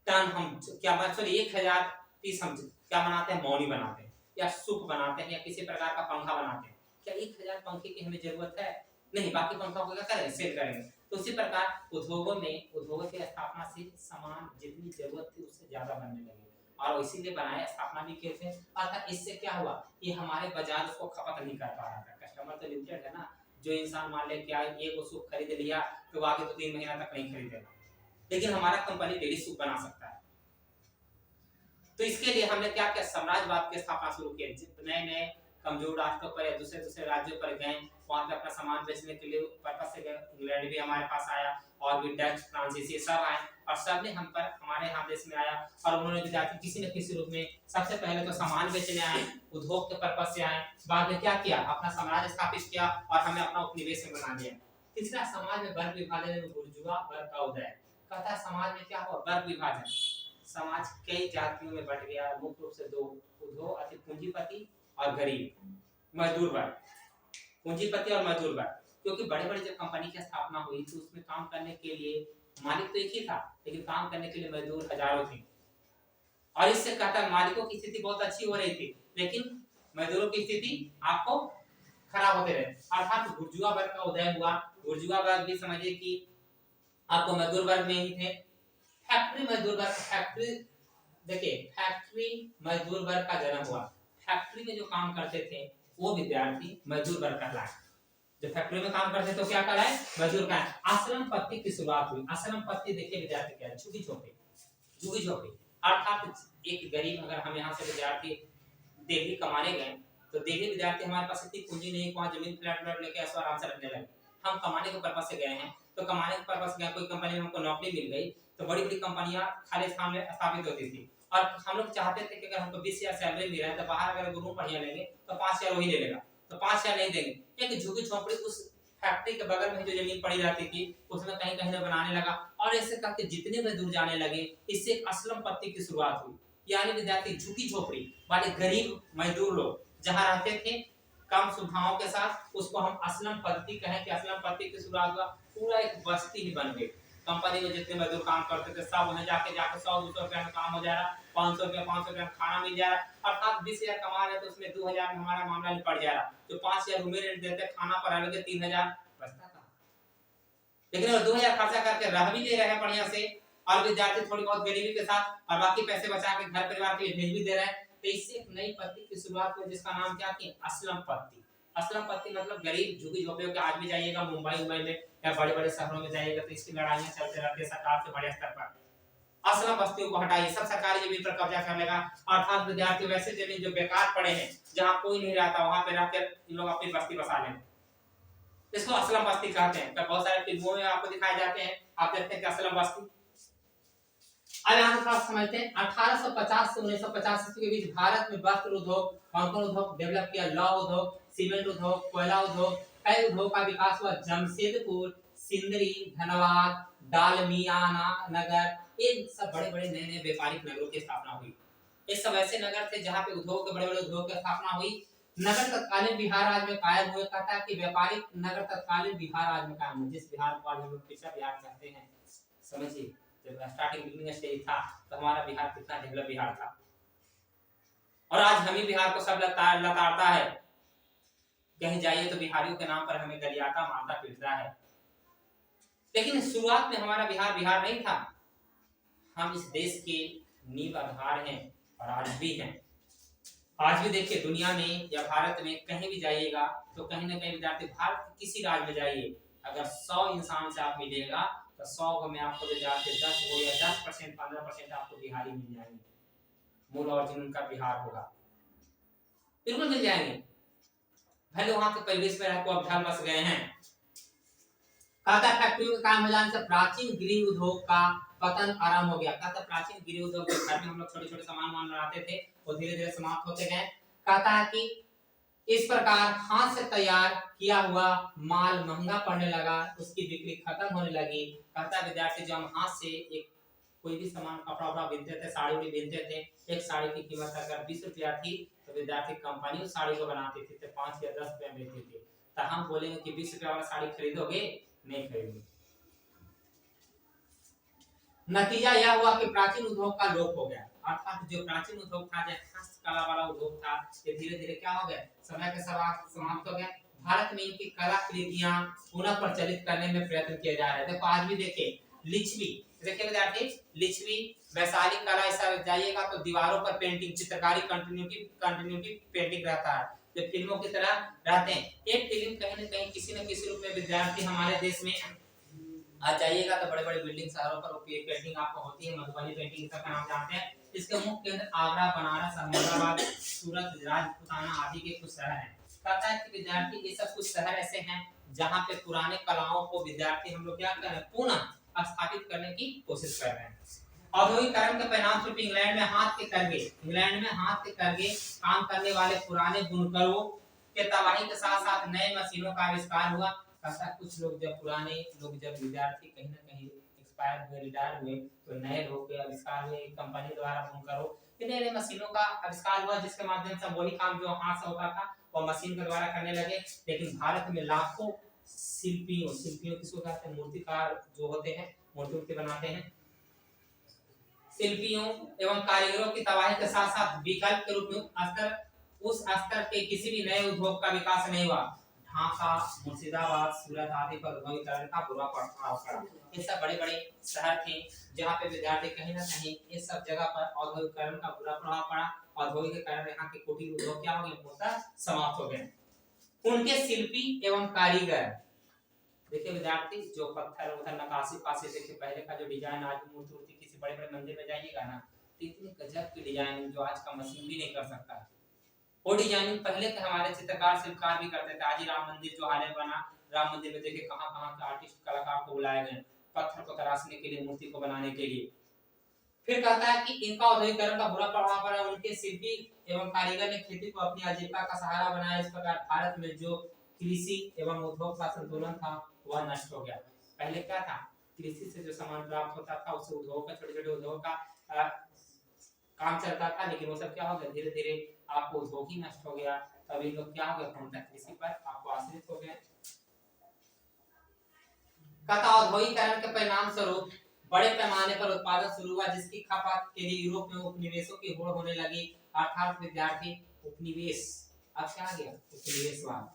टन हम क्या बात, सॉरी 1000 पीस हम क्या बनाते हैं, मौनी बनाते हैं या सूप बनाते हैं या किसी प्रकार का पंखा बनाते हैं, क्या 1000 पंखे की हमें जरूरत है, नहीं, बाकी पंखों को क्या करेंगे, सेल करेंगे। तो उसी प्रकार उद्योगों में उद्योगों की स्थापना से सामान जितनी जरूरत थी उससे ज्यादा बनने लगे, और इसीलिए बनाया, स्थापना भी किए थे। अर्थात इससे क्या हुआ कि हमारे बाजार उसको खपत नहीं कर पा रहा था, कस्टमर तो लिमिटेड है ना। जो इंसान मान ले क्या ये वो सूप खरीद लिया तो वो आगे तो 3 महीना तक नहीं खरीदेगा, लेकिन हमारा कंपनी डेली सूप बना सकता है। तो इसके लिए हमने क्या किया, साम्राज्यवाद की स्थापना शुरू की। नए नए कमजोर राष्ट्रों पर या दूसरे दूसरे राज्यों पर गए, वहां पे अपना सामान बेचने के लिए पर्पस से गए। इंग्लैंड भी हमारे पास आया और भी डच फ्रांसीसी सब आए और सब ने हम पर हमारे यहाँ देश में आया और उन्होंने भी जाके किसी न किसी रूप में सबसे पहले तो सामान बेचने आए, उद्योग के पर्पस से आए। बाद में क्या किया, अपना साम्राज्य स्थापित किया और हमें अपना उपनिवेश में बना दिया। तीसरा, समाज में वर्ग विभाजन में बुर्जुआ वर्ग का उदय। कहता समाज में क्या हुआ, वर्ग विभाजन। समाज कई जातियों में बट गया, मुख्य रूप से 2 उद्योग अति पूंजीपति और गरीब मजदूर वर्ग। पूंजीपति और मजदूर वर्ग, क्योंकि बड़े बड़े जब कंपनी की स्थापना हुई तो उसमें काम करने के लिए मालिक तो एक ही था, लेकिन काम करने के लिए मजदूर हजारों थे। और इससे कहता मालिकों की स्थिति बहुत अच्छी हो रही थी, लेकिन मजदूरों की स्थिति आपको खराब होते रहे। अर्थात बुर्जुआ वर्ग का उदय हुआ। बुर्जुआ वर्ग भी समझिए कि आपको मजदूर वर्ग में ही थे। फैक्ट्री मजदूर वर्ग, फैक्ट्री देखिए फैक्ट्री मजदूर वर्ग का जन्म हुआ। फैक्ट्री में जो काम करते थे वो विद्यार्थी मजदूर वर्ग कहलाए। जो फैक्ट्री में काम करते तो क्या कहलाए, मजदूर का। आश्रम पत्ती की शुरुआत हुई। आश्रम पत्ती देखिए विद्यार्थी क्या है, झुग्गी झोपड़ी। झुग्गी झोपड़ी अर्थात एक गरीब, अगर हम यहाँ से विद्यार्थी दिल्ली कमाने गए तो दिल्ली विद्यार्थी हमारे पास इतनी पूंजी नहीं, वहाँ जमीन फ्लैट लेके ऐसा आराम से रखने लगे। हम कमाने के पर्पस से गए हैं, तो कमाने के पर्पस से गए, कोई कंपनी में हमको नौकरी मिल गई तो बड़ी बड़ी कंपनियां खाली स्थान में स्थापित होती थी और हम लोग चाहते थे कि अगर हमको 20,000 सैलरी मिल रहा है तो बाहर अगर रूम बढ़िया लेंगे तो 5,000 वही ले लेगा, तो 5,000 नहीं देंगे। एक झुग्गी झोपड़ी उस फैक्ट्री के बगल में जो जमीन पड़ी रहती थी उसमें कहीं कहीं बनाने लगा और ऐसे करके जितने में दूर जाने लगे, इससे एक असलम पत्ती की शुरुआत हुई। यानी विद्यार्थी झुग्गी झोपड़ी वाले गरीब मजदूर लोग जहाँ रहते थे कम सुविधाओं के साथ, उसको हम असलम पत्ती कहें कि असलम पत्ती की शुरुआत हुआ। पूरा एक बस्ती ही बन गई। कंपनी में जितने मजदूर काम करते थे सब वहां जाके 100-200 रुपया में काम हो जा रहा, 500 रुपया खाना मिल जा रहा। अर्थात 20,000 कमा रहे तो उसमें 2,000 में हमारा मामला निपट जा रहा। जो 5,000 रूम रेंट देते खाना पर अलग 3,000 बचता था, लेकिन अगर 2,000 खर्चा करके रह भी ले रहे हैं बढ़िया से और विद्यार्थी थोड़ी बहुत गरीबी के साथ और बाकी पैसे बचा के घर परिवार के लिए भेज भी दे रहे हैं, तो इससे एक नई पत्ती की शुरुआत हुई जिसका नाम क्या कि असलम पत्ती। असलम पत्ती मतलब गरीब झुग्गी झोपड़ियों के। आज भी जाइएगा मुंबई में या बड़े बड़े शहरों में जाइएगा तो इसकी लड़ाइयां चलते रहती है सरकार से बड़े स्तर पर। असलम बस्तियों को हटाइए, सब सरकारी जमीन पर कब्जा कर लेगा। अर्थात विद्यार्थी वैसे जमीन जो बेकार पड़े हैं जहाँ कोई नहीं रहता वहां पे रहकर इन लोग अपनी बस्ती बसा लेंगे, इसको असलम बस्ती कहते हैं। बहुत सारे फिल्मों में आपको दिखाए जाते हैं, आप देखते हैं कि असलम बस्ती। अब यहाँ थोड़ा समझते हैं 1850 से 1950 के बीच भारत में वस्त्र उद्योग, कौन उद्योग डेवलप किया, लौह उद्योग, सीमेंट उद्योग, कोयला उद्योग, कई उद्योग का विकास हुआ। जमशेदपुर, सिंदरी, धनबाद, डालमियाना नगर, इन सब बड़े बड़े नए नए व्यापारिक नगरों की स्थापना हुई। ये सब ऐसे नगर थे जहाँ पे उद्योग के बड़े बड़े उद्योग की स्थापना हुई। नगर तत्कालीन बिहार राज्य में कायम हुए। कहता है कि व्यापारिक नगर तत्कालीन बिहार राज्य में कायम हुए, जिस बिहार को आज हम लोग पिछड़ा बिहार कहते हैं। समझिए जब स्टार्टिंग बिगिनिंग स्टेज था तो हमारा बिहार कितना डेवलप बिहार था, और आज हम ही बिहार को सब लताड़ता है। कहीं जाइए तो बिहारियों के नाम पर हमें गरियाता मारता पीटता है, लेकिन शुरुआत में हमारा बिहार बिहार नहीं था। हम इस देश के नींव आधार हैं और आज भी हैं। आज भी देखिए दुनिया में या भारत में कहीं भी जाइएगा तो कहीं ना कहीं विद्यार्थी, भारत के किसी राज्य में जाइए अगर 100 इंसान से आप मिलेगा तो 100 में आपको विद्यार्थी 10 हो या 10% 15% आपको बिहारी मिल जाएंगे। मूल ओरिजिन उनका बिहार होगा, बिल्कुल मिल जाएंगे, भले वहां के परिवेश में रहकर अब ढल बस गए हैं। कहता फैक्ट्रियों के काम हो जाने से प्राचीन गृह उद्योग का पतन आरंभ हो गया। कहता प्राचीन गृह उद्योग के घर में हम लोग छोटे छोटे सामान बनाते थे वो धीरे धीरे समाप्त होते गए। कहता है कि इस प्रकार हाथ से तैयार किया हुआ माल महंगा पड़ने लगा, उसकी बिक्री खत्म होने लगी। कहता विद्यार्थी जो हम हाथ से एक कोई भी सामान कपड़ा बीनते थे, साड़ी उड़ी बीनते थे, एक साड़ी की कीमत अगर 20 रुपया थी तो विद्यार्थी कंपनी उस साड़ी को बनाती थी तो 5 या 10 रुपया बेचती थी। तो हम बोलेंगे कि 20 रुपया वाला साड़ी खरीदोगे, नहीं खरीदोगे। नतीजा यह हुआ कि प्राचीन उद्योग का लोप हो गया। अर्थात जो प्राचीन उद्योग था, जो हस्तकला वाला उद्योग था, ये धीरे धीरे क्या हो गया, समय के साथ समाप्त हो गया। भारत में इनकी कलाकृतियां पुनः प्रचलित करने में प्रयत्न किए जा रहे हैं। देखो आज भी देखिए लिच्छवी, देखिए विद्यार्थी लिच्छवी, वैशाली कला, ऐसा जाइएगा तो दीवारों पर पेंटिंग, चित्रकारी, कंटिन्यूटी पेंटिंग रहता है, जो फिल्मों की तरह रहते हैं। एक फिल्म कहीं न कहीं किसी न किसी रूप में विद्यार्थी हमारे देश में आज जाइएगा तो बड़े-बड़े बिल्डिंग शहरों पर पेंटिंग आपको होती है, मधुबनी पेंटिंग का नाम जानते हैं। इसके मुख्य केंद्र आगरा, बनारस, अहमदाबाद, सूरत, राजपूताना आदि के कुछ शहर हैं। कहता है कि विद्यार्थी ये सब कुछ शहर ऐसे हैं जहाँ पे पुराने कलाओं को विद्यार्थी हम लोग क्या कर रहे हैं, पुनः स्थापित करने की कोशिश कर रहे हैं। औद्योगिकरण के परिणाम स्वरूप इंग्लैंड में हाथ के करके काम करने वाले पुराने बुनकरों के तबाही के साथ साथ नए मशीनों का आविष्कार हुआ। कहता कुछ लोग जब विद्यार्थी कहीं न कहीं एक्सपायर हुए, रिटायर हुए, तो नए लोग के आविष्कार हुए, कंपनी द्वारा बुनकरों नए मशीनों का आविष्कार हुआ, जिसके माध्यम से वही काम जो हाथ से होता था वो मशीन के द्वारा करने लगे। लेकिन भारत में लाखों शिल्पियों किसको कहते हैं, मूर्तिकार जो होते हैं, मूर्ति बनाते हैं, शिल्पियों एवं कारीगरों की तबाही के साथ साथ विकल्प के रूप में उस स्तर के किसी भी नए उद्योग का विकास नहीं हुआ। ढाका, मुर्शिदाबाद, सूरत आदि पर औद्योगिकरण का बुरा प्रभाव पड़ा। ये सब बड़े-बड़े शहर थे जहाँ पे विद्यार्थी कहीं न कहीं इस सब जगह पर औद्योगिकरण का बुरा प्रभाव पड़ा। औद्योगिकरण यहाँ के कुटीर उद्योग क्या हो गए, पूर्णतः समाप्त हो गए। उनके शिल्पी एवं कारीगर, देखिए विद्यार्थी जो पत्थर नक्काशी पासी, देखिए पहले का जो डिजाइन, आज मूर्ति किसी बड़े-बड़े मंदिर में जाइएगा ना तो इतनी गजब की डिजाइनिंग जो आज का मशीन भी नहीं कर सकता। वो डिजाइनिंग पहले के हमारे चित्रकार शिल्पकार भी करते थे। आज ही राम मंदिर जो हाल में बना, राम मंदिर में देखिए कहां-कहां के आर्टिस्ट कलाकार को बुलाए गए पत्थर को तराशने के लिए, मूर्ति को बनाने के लिए। फिर कहता है कि इनका औद्योगिकरण का बुरा प्रभाव पड़ा। उनके शिल्पी एवं कारीगर ने खेती को अपनी आजीविका का सहारा बनाया। इस प्रकार भारत में जो कृषि एवं उद्योग का संतुलन था वह नष्ट हो गया। पहले क्या था, कृषि से जो सामान प्राप्त होता था उससे उद्योग का, छोटे-छोटे उद्योग का काम चलता था, लेकिन वो सब क्या हो गया, धीरे-धीरे आपको उद्योग ही नष्ट हो गया। तभी लोग क्या हो गए, पूर्णतः कृषि पर आपको आश्रित हो गए। कहता औद्योगिकरण के परिणाम स्वरूप बड़े पैमाने पर उत्पादन शुरू हुआ, जिसकी खपत के लिए यूरोप में उपनिवेशों की होड़ होने लगी। अर्थात विद्यार्थी उपनिवेश, अब क्या आ गया, उपनिवेशवाद।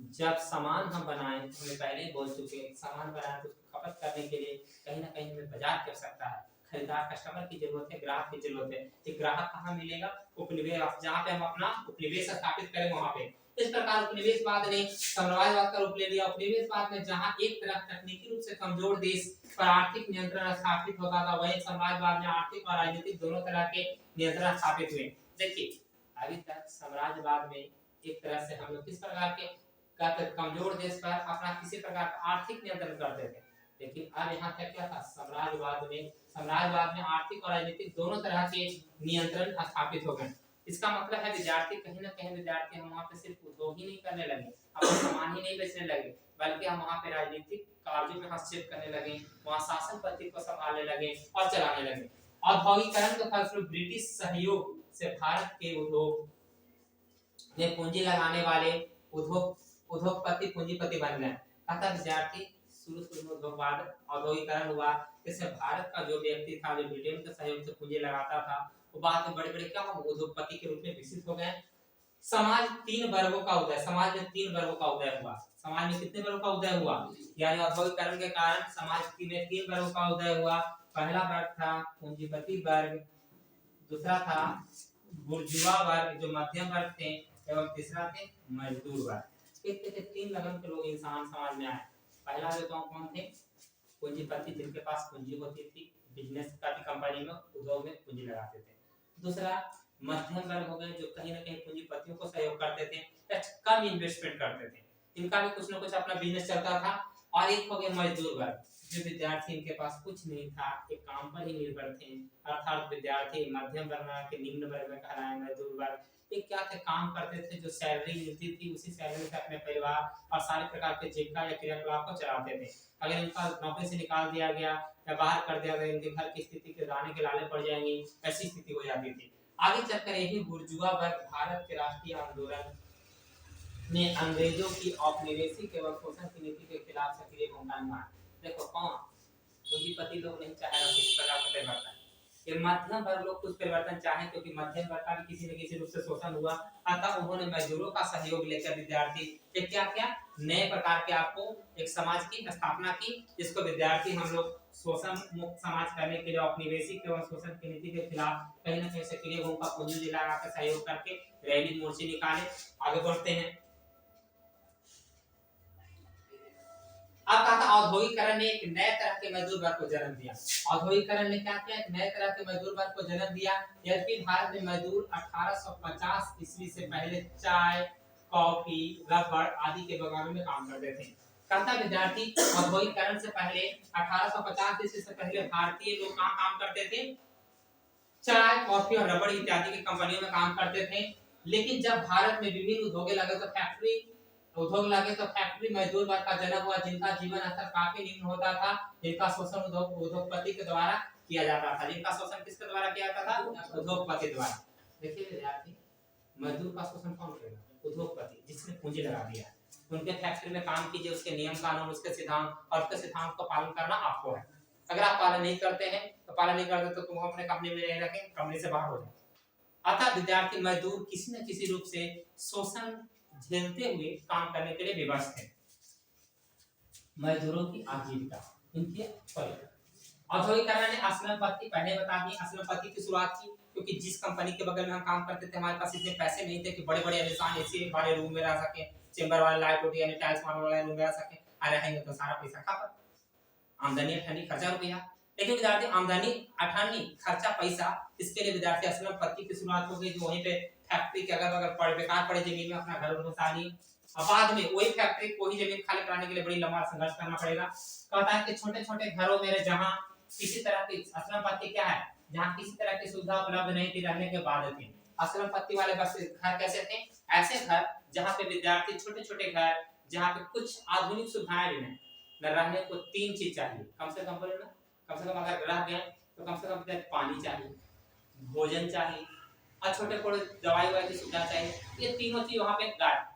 जब सामान हम बनाएं, हमें पहले ही बोल चुके, सामान बनाएं तो खपत करने के लिए कहीं ना कहीं हमें बाजार की आवश्यकता है, खरीदार कस्टमर की जरूरत है, ग्राहक की जरूरत है। एक ग्राहक कहाँ मिलेगा, उपनिवेश, जहाँ पे हम अपना उपनिवेश स्थापित करें वहां पे। इस प्रकार उपनिवेशवाद ने साम्राज्यवाद का रूप ले लिया। उपनिवेशवाद में जहाँ एक तरफ तकनीकी रूप से कमजोर देश पर आर्थिक नियंत्रण स्थापित होता था, वहीं साम्राज्यवाद में आर्थिक और राजनीतिक दोनों तरह के नियंत्रण स्थापित हुए। देखिए अभी तक साम्राज्यवाद में एक तरह से हम लोग किस प्रकार के कमजोर देश पर अपना किसी प्रकार का आर्थिक नियंत्रण करते थे, लेकिन अब यहाँ तक क्या था, साम्राज्यवाद में आर्थिक और राजनीतिक दोनों तरह के नियंत्रण स्थापित हो गए। इसका मतलब है विद्यार्थी कहीं ना कहीं विद्यार्थी हम वहाँ पे सिर्फ उद्योग ही नहीं करने लगे, अपना सामान ही नहीं बेचने लगे, बल्कि हम वहाँ पे राजनीतिक कार्यों में हस्तक्षेप करने लगे, वहाँ शासन पद्धति को संभालने लगे और चलाने लगे। औद्योगिकरण के फलस्वरूप ब्रिटिश सहयोग से भारत के उद्योग में पूंजी लगाने वाले उद्योगपति पूंजीपति बन गए। अतः विद्यार्थी शुरू में उद्योगवाद औद्योगिकरण हुआ, इससे भारत का जो व्यक्ति था, जो ब्रिटेन के सहयोग से पूंजी लगाता था, वो बाद में बड़े-बड़े क्या उद्योगपति के रूप में विकसित हो गए। समाज में तीन वर्गों का उदय हुआ। समाज में कितने वर्गों का उदय हुआ, यानी औद्योगिकरण के कारण समाज में तीन वर्गों का उदय हुआ। पहला वर्ग था पूंजीपति वर्ग, दूसरा था बुर्जुआ वर्ग जो मध्यम वर्ग थे, एवं तीसरा थे मजदूर वर्ग। तीन लगन के लोग इंसान समाज में आए। पहला जो कौन थे, पूंजीपति जिनके पास पूंजी होती थी, बिजनेस करती कंपनी में, उद्योग में पूंजी लगाते थे। दूसरा मध्यम वर्ग हो गए जो कहीं ना कहीं पूंजीपतियों को सहयोग करते थे, कम इन्वेस्टमेंट करते थे, इनका भी कुछ ना कुछ अपना बिजनेस चलता था। और एक हो गया मजदूर वर्ग, जो विद्यार्थी इनके पास कुछ नहीं था, एक काम पर ही निर्भर थे, अर्थात विद्यार्थी मध्यम वर्ग के निम्न वर्ग में कहलाए मजदूर वर्ग। ये क्या थे, काम करते थे, जो सैलरी मिलती थी उसी सैलरी से अपने परिवार और सारे प्रकार के जीविका या क्रियाकलाप को चलाते थे। अगर इनका नौकरी से निकाल दिया गया या बाहर कर दिया गया, इनके घर की स्थिति के दाने के लाले पड़ जाएंगी, ऐसी स्थिति हो जाती थी। आगे चलकर यही बुर्जुआ वर्ग भारत के राष्ट्रीय आंदोलन ने अंग्रेजों की औपनिवेशिक एवं शोषण की नीति के खिलाफ सक्रिय भूमिका निभाई। देखो कौन, पूंजीपति लोग नहीं चाहे किसी प्रकार का परिवर्तन, कि मध्यम वर्ग लोग कुछ परिवर्तन चाहें, क्योंकि मध्यम वर्ग का भी किसी न किसी रूप से शोषण हुआ। अतः उन्होंने मजदूरों का सहयोग लेकर विद्यार्थी एक क्या क्या नए प्रकार के आपको एक समाज की स्थापना की, जिसको विद्यार्थी हम लोग शोषण मुक्त समाज करने के लिए औपनिवेशिक एवं शोषण की नीति के खिलाफ कहीं न कहीं सक्रिय भूमिका पूंजी लगाकर सहयोग करके रैली मोर्चे निकाले। आगे बढ़ते हैं। अब कहा था औद्योगिकरण ने एक नए तरह के मजदूर वर्ग को जन्म दिया। औद्योगिकरण ने क्या किया, एक नए तरह के मजदूर वर्ग को जन्म दिया। यद्यपि भारत में मजदूर 1850 ईस्वी से पहले चाय, कॉफी, रबड़ आदि के बागानों में काम करते थे। कहता विद्यार्थी औद्योगिकरण से पहले 1850 ईस्वी से पहले भारतीय लोग कहाँ काम करते थे, चाय, कॉफी और रबड़ इत्यादि की कंपनियों में काम करते थे। लेकिन जब भारत में विभिन्न उद्योग लगे तो फैक्ट्री मजदूर वर्ग का जन्म हुआ, जिनका जीवन स्तर काफी निम्न होता था, जिनका शोषण उद्योगपति के द्वारा किया जाता था। जिनका शोषण किसके द्वारा किया जाता था, उद्योगपति द्वारा। देखिए विद्यार्थी, मजदूर का शोषण कौन करेगा, उद्योगपति, जिसने पूंजी लगा दिया। उनके फैक्ट्री में काम कीजिए, उसके नियम कानून, उसके सिद्धांत और उसके सिद्धांत को पालन करना आपको है। अगर आप पालन नहीं करते हैं तो तुम अपने कंपनी में नहीं रखें, कंपनी से बाहर हो जाए। अतः विद्यार्थी मजदूर किसी न किसी रूप से शोषण झेलते हुए काम करने के लिए विवश थे। मजदूरों की आजीविका, इनके औद्योगिकरण ने असलम पत्ती पहले बता दी, असलम पत्ती की शुरुआत की, क्योंकि जिस कंपनी के बगल में हम काम करते थे हमारे पास इतने पैसे नहीं थे कि बड़े बड़े आलीशान एसी वाले रूम में रह सके, चेंबर वाले लाइट होती यानी टाइल्स मार्बल वाले रूम में रह सके। आ रहेंगे तो सारा पैसा खपत, आमदनी अठन्नी खर्चा रुपया। लेकिन विद्यार्थी आमदनी अठन्नी खर्चा पैसा, इसके लिए विद्यार्थी असलम पत्ती की शुरुआत हो गई, जो वहीं पे फैक्ट्री के अगर बेकार पड़े जमीन में अपना घर बसा ली। और बाद में वही फैक्ट्री को ही जमीन खाली कराने के लिए बड़ी लंबा संघर्ष करना पड़ेगा। कहता है कि छोटे छोटे घरों में जहाँ किसी तरह की असलम पत्ती क्या है, जहाँ किसी तरह की सुविधा उपलब्ध नहीं थी रहने के बाद थी। असलम पत्ती वाले बस घर कैसे थे, ऐसे घर जहाँ पे विद्यार्थी छोटे छोटे घर, जहाँ पे कुछ आधुनिक सुविधाएं भी नहीं, न रहने को 3 चीज चाहिए कम से कम बोले ना, कम से कम अगर रह गए तो कम से कम पानी चाहिए, भोजन चाहिए और छोटे छोटे दवाई वाई की सुविधा चाहिए। ये तीनों चीज वहाँ पे गायब।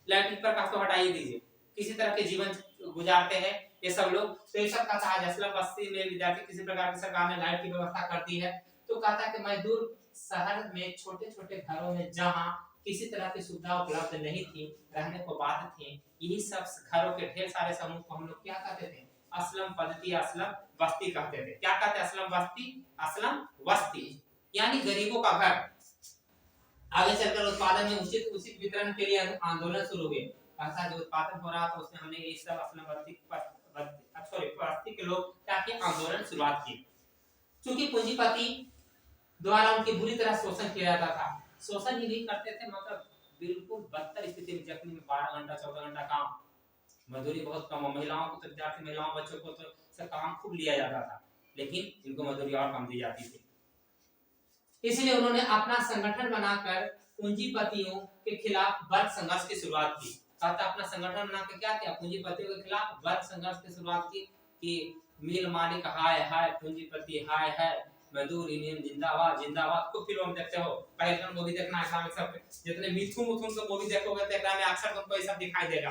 लाइट पर काफ तो हटा ही दीजिए, किसी तरह के जीवन गुजारते हैं ये सब लोग। तो ये सब कहता है असलम बस्ती में विद्यार्थी किसी प्रकार की सरकार ने लाइट की व्यवस्था कर दी है। तो कहता है कि मजदूर शहर में छोटे छोटे घरों में जहाँ किसी तरह की सुविधा उपलब्ध नहीं थी, रहने को बाध्य थे, यही सब घरों के ढेर सारे समूह को हम लोग क्या कहते थे, असलम पद्धति असलम बस्ती कहते थे। क्या कहते हैं, असलम बस्ती असलम बस्ती, यानी गरीबों का घर। आगे चलकर उत्पादन में उचित वितरण के लिए आंदोलन शुरू हुए। ऐसा जो उत्पादन हो रहा था उसमें हमने ये सब असलम बस्ती के लोग क्या किए, आंदोलन शुरुआत की। क्योंकि पूंजीपति द्वारा उनकी बुरी तरह शोषण किया जाता था। शोषण ही नहीं करते थे, मतलब बिल्कुल बदतर स्थिति में, जख्मी में 12 घंटा 14 घंटा काम, मजदूरी बहुत कम। महिलाओं को तो विद्यार्थी महिलाओं बच्चों को तो सब काम खूब लिया जाता था, लेकिन इनको मजदूरी और कम दी जाती थी। इसलिए उन्होंने अपना संगठन बनाकर पूंजीपतियों के खिलाफ वर्ग संघर्ष की शुरुआत की। कहता अपना संगठन बनाकर क्या किया, पूंजीपतियों के खिलाफ वर्ग संघर्ष की शुरुआत की कि मिल मालिक हाय हाय, पूंजीपति हाय हाय, मजदूर यूनियन जिंदाबाद जिंदाबाद। खूब फिल्म देखते हो, पहले मूवी देखना इस्लामिक सब जितने मिथुन मुथुन के मूवी देखोगे तो एकरा में अक्सर तुमको ये सब दिखाई देगा।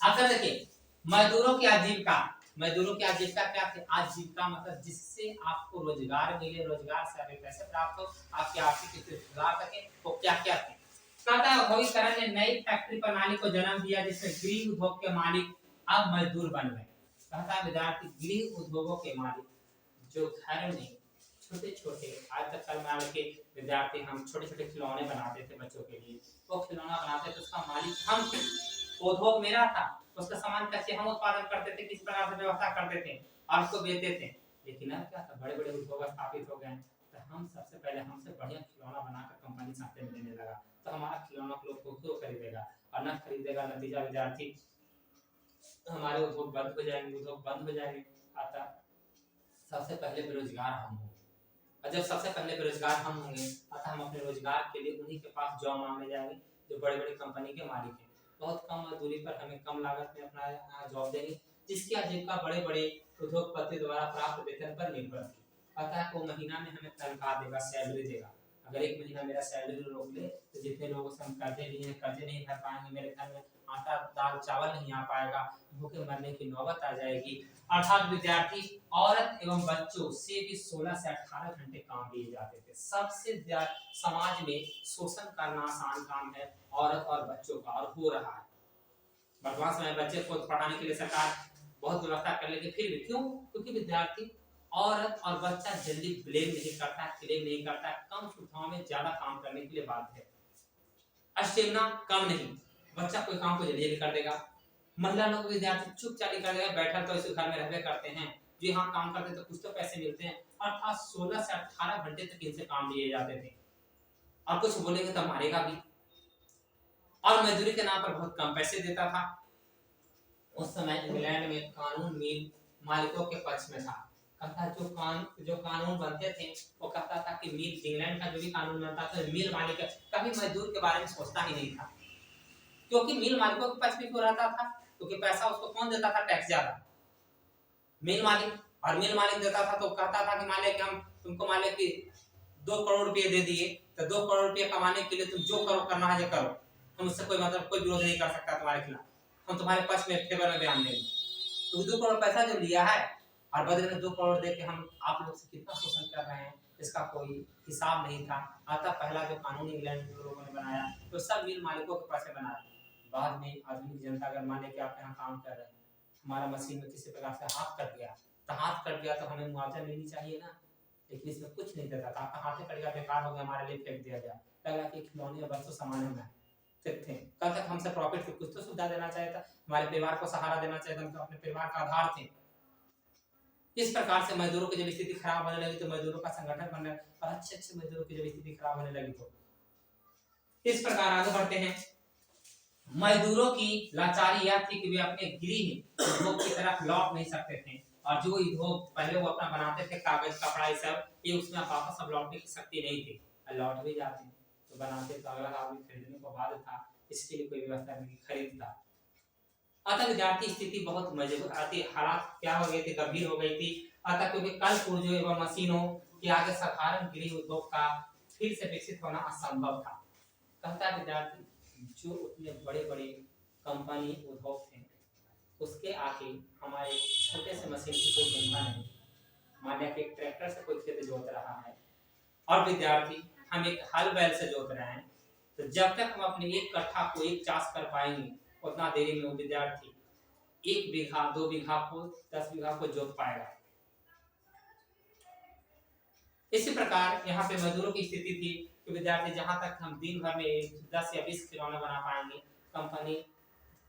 अक्सर देखिए मजदूरों की आजीविका, मजदूरों की आजीविका क्या थी, आजीविका मतलब जिससे आपको रोजगार मिले, रोजगार से आपके पैसे प्राप्त हो, आपकी आर्थिक स्थिति सुधार सके, तो क्या क्या थे। कहता है औद्योगिकरण ने नई फैक्ट्री प्रणाली को जन्म दिया, जिसमें गृह उद्योग के मालिक अब मजदूर बन गए। कहता है विद्यार्थी गृह उद्योगों के मालिक जो घर में छोटे छोटे, आज तक कल में आके विद्यार्थी हम छोटे छोटे खिलौने बनाते थे बच्चों के लिए, वो खिलौना बनाते थे उसका मालिक हम थे, उद्योग मेरा था, उसका सामान कच्चे हम उत्पादन करते थे, किस प्रकार से व्यवस्था करते थे और उसको बेचते थे। लेकिन अब क्या था, बड़े बड़े उद्योग स्थापित हो गए, तो हम सबसे पहले हमसे बढ़िया खिलौना बनाकर कंपनी साथ में देने लगा, तो हमारा खिलौना लोग को क्यों खरीदेगा, और न खरीदेगा, नतीजा विद्यार्थी हमारे उद्योग बंद हो जाएंगे। आता सबसे पहले बेरोजगार हम होंगे, और जब सबसे पहले बेरोजगार हम होंगे, अतः हम अपने रोजगार के लिए उन्हीं के पास जॉब मांगने जाएंगे जो बड़े बड़े कंपनी के मालिक हैं। बहुत कम मजदूरी पर हमें कम लागत में अपना जॉब देंगे, जिसकी आजीविका बड़े बड़े उद्योगपति द्वारा प्राप्त वेतन पर निर्भर थी। पता है वो महीना में हमें तनख्वाह देगा, सैलरी देगा। अगर एक महीना मेरा सैलरी रोक ले तो जितने लोगों से हम कर्जे लिए कर्जे नहीं भर पाएंगे, मेरे घर में आटा दाल चावल नहीं आ पाएगा, भूखे मरने की नौबत आ जाएगी। अर्थात विद्यार्थी औरत एवं बच्चों से भी 16 से 18 घंटे काम दिए जाते थे। सबसे समाज में शोषण करना आसान काम है औरत और बच्चों का, और हो रहा है। वर्तमान समय बच्चे को पढ़ाने के लिए सरकार बहुत व्यवस्था कर लेती, फिर भी क्यों? क्योंकि विद्यार्थी औरत और बच्चा जल्दी ब्लेम नहीं करता, क्लेम नहीं करता, कम सुविधाओं में ज्यादा काम करने के लिए बाध्य है। स्टेमिना कम नहीं, बच्चा कोई काम को जल्दी कर देगा। महिला लोग विद्यार्थी चुपचाप कर देगा, बैठा तो इस घर में रहने करते हैं, जो यहाँ काम करते तो कुछ तो पैसे मिलते हैं। अर्थात 16 से 18 घंटे तक इनसे काम लिए जाते थे, और कुछ बोलेंगे तो मारेगा भी, और मजदूरी के नाम पर बहुत कम पैसे देता था। उस समय इंग्लैंड में कानून मिल मालिकों के पक्ष में था। कहता जो कानून बनते थे वो कहता था कि मिल, इंग्लैंड का जो भी कानून बनता था मिल मालिक कभी मजदूर के बारे में सोचता ही नहीं था, क्योंकि मिल मालिकों के पक्ष में क्यों रहता था? क्योंकि पैसा उसको कौन देता था? टैक्स ज्यादा, मिल मालिक। और मिल मालिक देता था तो कहता था कि मान लिया कि हम तुमको मान लिया कि 2 करोड़ रुपए दे दिए, तो 2 करोड़ रुपए कमाने के लिए तुम जो करो करना है जो करो, हम उससे कोई मतलब कोई विरोध नहीं कर सकता तुम्हारे खिलाफ, हम तुम्हारे पक्ष में फेवर में बयान देंगे। तो 2 करोड़ पैसा जो लिया है और बदले में 2 करोड़ दे के हम आप लोग से कितना शोषण कर रहे हैं, इसका कोई हिसाब नहीं था। अतः पहला जो कानून इंग्लैंड के लोगों ने बनाया तो सब मिल मालिकों के पास बनाया। बाद में आधुनिक जनता अगर माने कि आप यहाँ काम कर रहे हैं, हमारा मशीन में किसी प्रकार से हाथ कट गया, तो हाथ कट गया तो हमें मुआवजा मिलनी चाहिए ना, लेकिन इसमें कुछ नहीं देता था। आपका हाथ कट गया, बेकार हो गया, हमारे लिए फेंक दिया गया, लगा कि खिलौने और वस्तु सामान में थे। कल तक हमसे प्रॉफिट से कुछ तो सुविधा देना चाहिए था, हमारे परिवार को सहारा देना चाहिए था, हम तो अपने परिवार का आधार थे। इस प्रकार से मजदूरों की जब स्थिति खराब होने लगी तो मजदूरों का संगठन बनने और अच्छे मजदूरों की जब स्थिति खराब होने लगी तो इस प्रकार आगे बढ़ते हैं। मजदूरों की लाचारी यह थी कि वे अपने गृह उद्योग की तरफ लौट नहीं सकते थे, और जो उद्योग पहले वो अपना बनाते थे कागज कपड़ा ये सब, ये उसमें वापस अब लौटने की शक्ति नहीं थी। लौट भी जाते तो बनाते तो अगला आदमी खरीदने को बाध्य था, इसके लिए कोई व्यवस्था नहीं खरीदता। अतः विद्यार्थी स्थिति बहुत मजबूत आती, हालात क्या हो गए थे, गंभीर हो गई थी। अतः क्योंकि कल पुर्जों एवं मशीनों के आगे साधारण गृह उद्योग का फिर से विकसित होना असंभव था। कहता विद्यार्थी जो उतने बड़े बड़े कंपनी उद्योग थे उसके आगे हमारे छोटे से मशीन की कोई चिंता नहीं। मान लिया कि एक ट्रैक्टर से कोई खेत जोत रहा है और विद्यार्थी हम एक हल बैल से जोत रहे हैं, तो जब तक हम अपने एक कट्ठा को एक चास कर पाएंगे उतना देरी में वो विद्यार्थी 1 बीघा 2 बीघा को 10 बीघा को जोत पाएगा। इसी प्रकार यहाँ पे मजदूरों की स्थिति थी कि विद्यार्थी जहां तक हम दिन भर में 10 या 20 खिलौने बना पाएंगे, कंपनी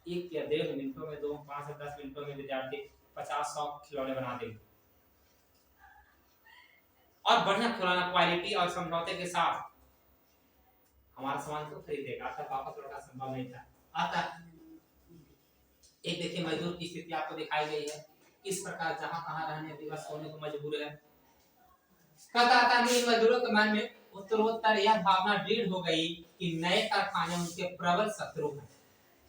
1 या 1.5 मिनटों में 2 5 से 10 मिनटों में विद्यार्थी 50-100 खिलौने बना देंगे, और बढ़िया खिलौना क्वालिटी और समझौते के साथ हमारा सामान को खरीदेगा। अतः वापस लौटना संभव नहीं था। अतः एक देखिए मजदूर की स्थिति आपको दिखाई गई है, किस प्रकार जहां कहां रहने दिवस होने को मजबूर है। कहता मजदूरों के मन में उत्तरोत्तर यह भावना दृढ़ हो गई कि नए कारखाने उनके प्रबल शत्रु हैं।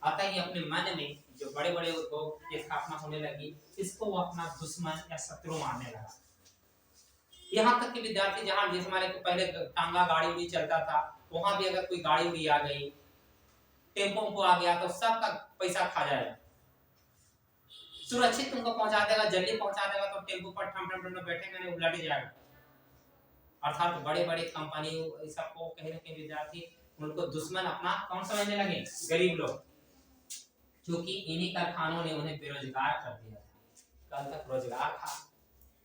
अतः ये अपने मन में जो बड़े बड़े उद्योग की स्थापना होने लगी, इसको वो अपना दुश्मन या शत्रु मानने लगा। यहाँ तक कि विद्यार्थी जहाँ जिस हमारे पहले टांगा गाड़ी भी चलता था, वहां भी अगर कोई गाड़ी भी आ गई, टेम्पो को आ गया, तो सबका पैसा खा जाएगा। सुरक्षित तुमको पहुंचा देगा, जल्दी पहुंचा देगा, तो टेम्पो पर ठम ठम ठम बैठेगा नहीं, उलट जाएगा। अर्थात बड़े बड़े कंपनी सबको कहीं ना कहीं विद्यार्थी उनको दुश्मन अपना कौन समझने लगे? गरीब लोग, क्योंकि इन्हीं कारखानों ने उन्हें बेरोजगार कर दिया था। कल तक रोजगार था,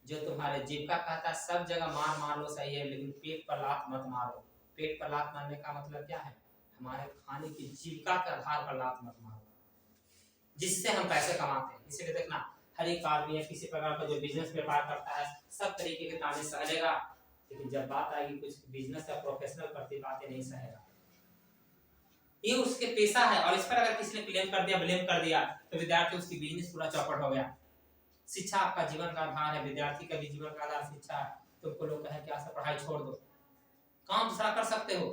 जो तुम्हारे जीविका कहता सब जगह मार मार लो सही है, लेकिन पेट पर लात मत मारो। पेट पर लात मारने का मतलब क्या है? हमारे खाने की जीविका के आधार पर लात मत मारो, जिससे हम पैसे कमाते हैं। इसलिए देखना हर एक आदमी या किसी प्रकार का जो बिजनेस व्यापार करता है सब तरीके के ताने सह लेगा, लेकिन जब बात आएगी कुछ बिजनेस या प्रोफेशनल प्रति बातें नहीं सहेगा। ये उसके पेशा है, और इस पर अगर किसी ने क्लेम कर दिया, ब्लेम कर दिया, तो विद्यार्थी उसकी बिजनेस पूरा चौपट हो गया। शिक्षा आपका जीवन का आधार है, विद्यार्थी का भी जीवन का आधार शिक्षा है। तुमको लोग कहें कि ऐसा पढ़ाई छोड़ दो, काम दूसरा कर सकते हो,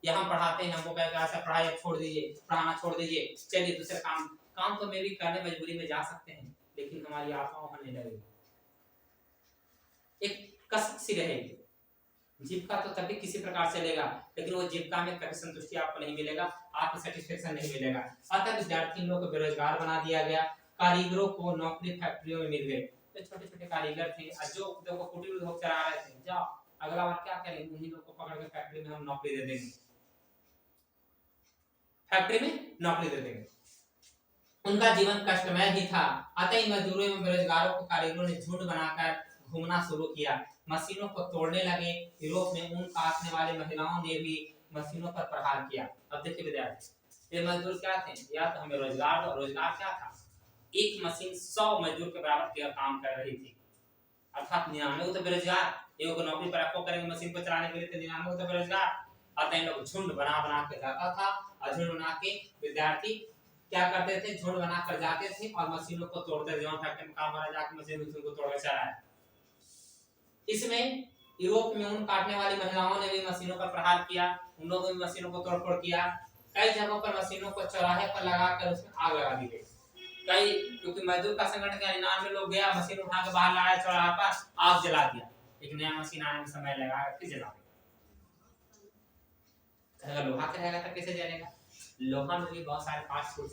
या हम पढ़ाते हैं, हमको कहें कि ऐसा पढ़ाई छोड़ दीजिए, पढ़ाना छोड़ दीजिए, चलिए दूसरे काम तो मैं भी करने मजबूरी में जा सकते हैं, लेकिन हमारी आत्मा वहां नहीं लगेगी, एक कसक सी रहेगी। जीविका तो तभी किसी प्रकार चलेगा, लेकिन वो जीविका में कभी संतुष्टि आपको नहीं मिलेगा, आपको सेटिस्फेक्शन नहीं मिलेगा। अतः विद्यार्थी लोगों को बेरोजगार बना दिया गया, कारीगरों को नौकरी फैक्ट्रियों में मिल गई। तो छोटे छोटे कारीगर थे जो उद्योग कुटीर उद्योग चला रहे थे, जाओ अगला बार क्या करेंगे, उन्हीं लोग को पकड़ के फैक्ट्री में हम नौकरी दे देंगे, फैक्ट्री में नौकरी दे देंगे। उनका जीवन कष्टमय ही था। अतः इन मजदूरों एवं बेरोजगारों को कारीगरों ने झुंड बनाकर घूमना शुरू किया, मशीनों को तोड़ने लगे। यूरोप में ऊन काटने वाली महिलाओं ने भी मशीनों पर प्रहार किया। अब देखिए विद्यार्थी, ये मजदूर क्या थे, या तो हमें रोजगार दो। रोजगार क्या था, एक मशीन 100 मजदूर के बराबर का काम कर रही थी, अर्थात 99 तो बेरोजगार। एक को नौकरी पर रखो करेंगे मशीन को चलाने के लिए, तो 99 तो बेरोजगार। अतः इन लोग झुंड बना बना के जाता था, और झुंड बना के विद्यार्थी क्या करते थे, झुंड बना कर जाते थे और मशीनों को तोड़ते थे। जहाँ फैक्ट्री में काम वाला जाके मशीन को तोड़कर चलाया। इसमें यूरोप में ऊन काटने वाली महिलाओं ने भी मशीनों पर प्रहार किया, उन लोगों ने भी मशीनों को तोड़फोड़ किया। कई जगहों पर मशीनों को चौराहे पर लगाकर उसमें आग लगा दी गई। कई, क्योंकि मजदूर का संगठन का 99 लोग गया, मशीन उठा के बाहर लाया, चौराहा पर आग जला दिया। एक नया मशीन आने में समय लगा, फिर जला दिया। अगर लोहा का रहेगा तो कैसे जलेगा, लोहा में भी बहुत सारे पार्ट्स टूट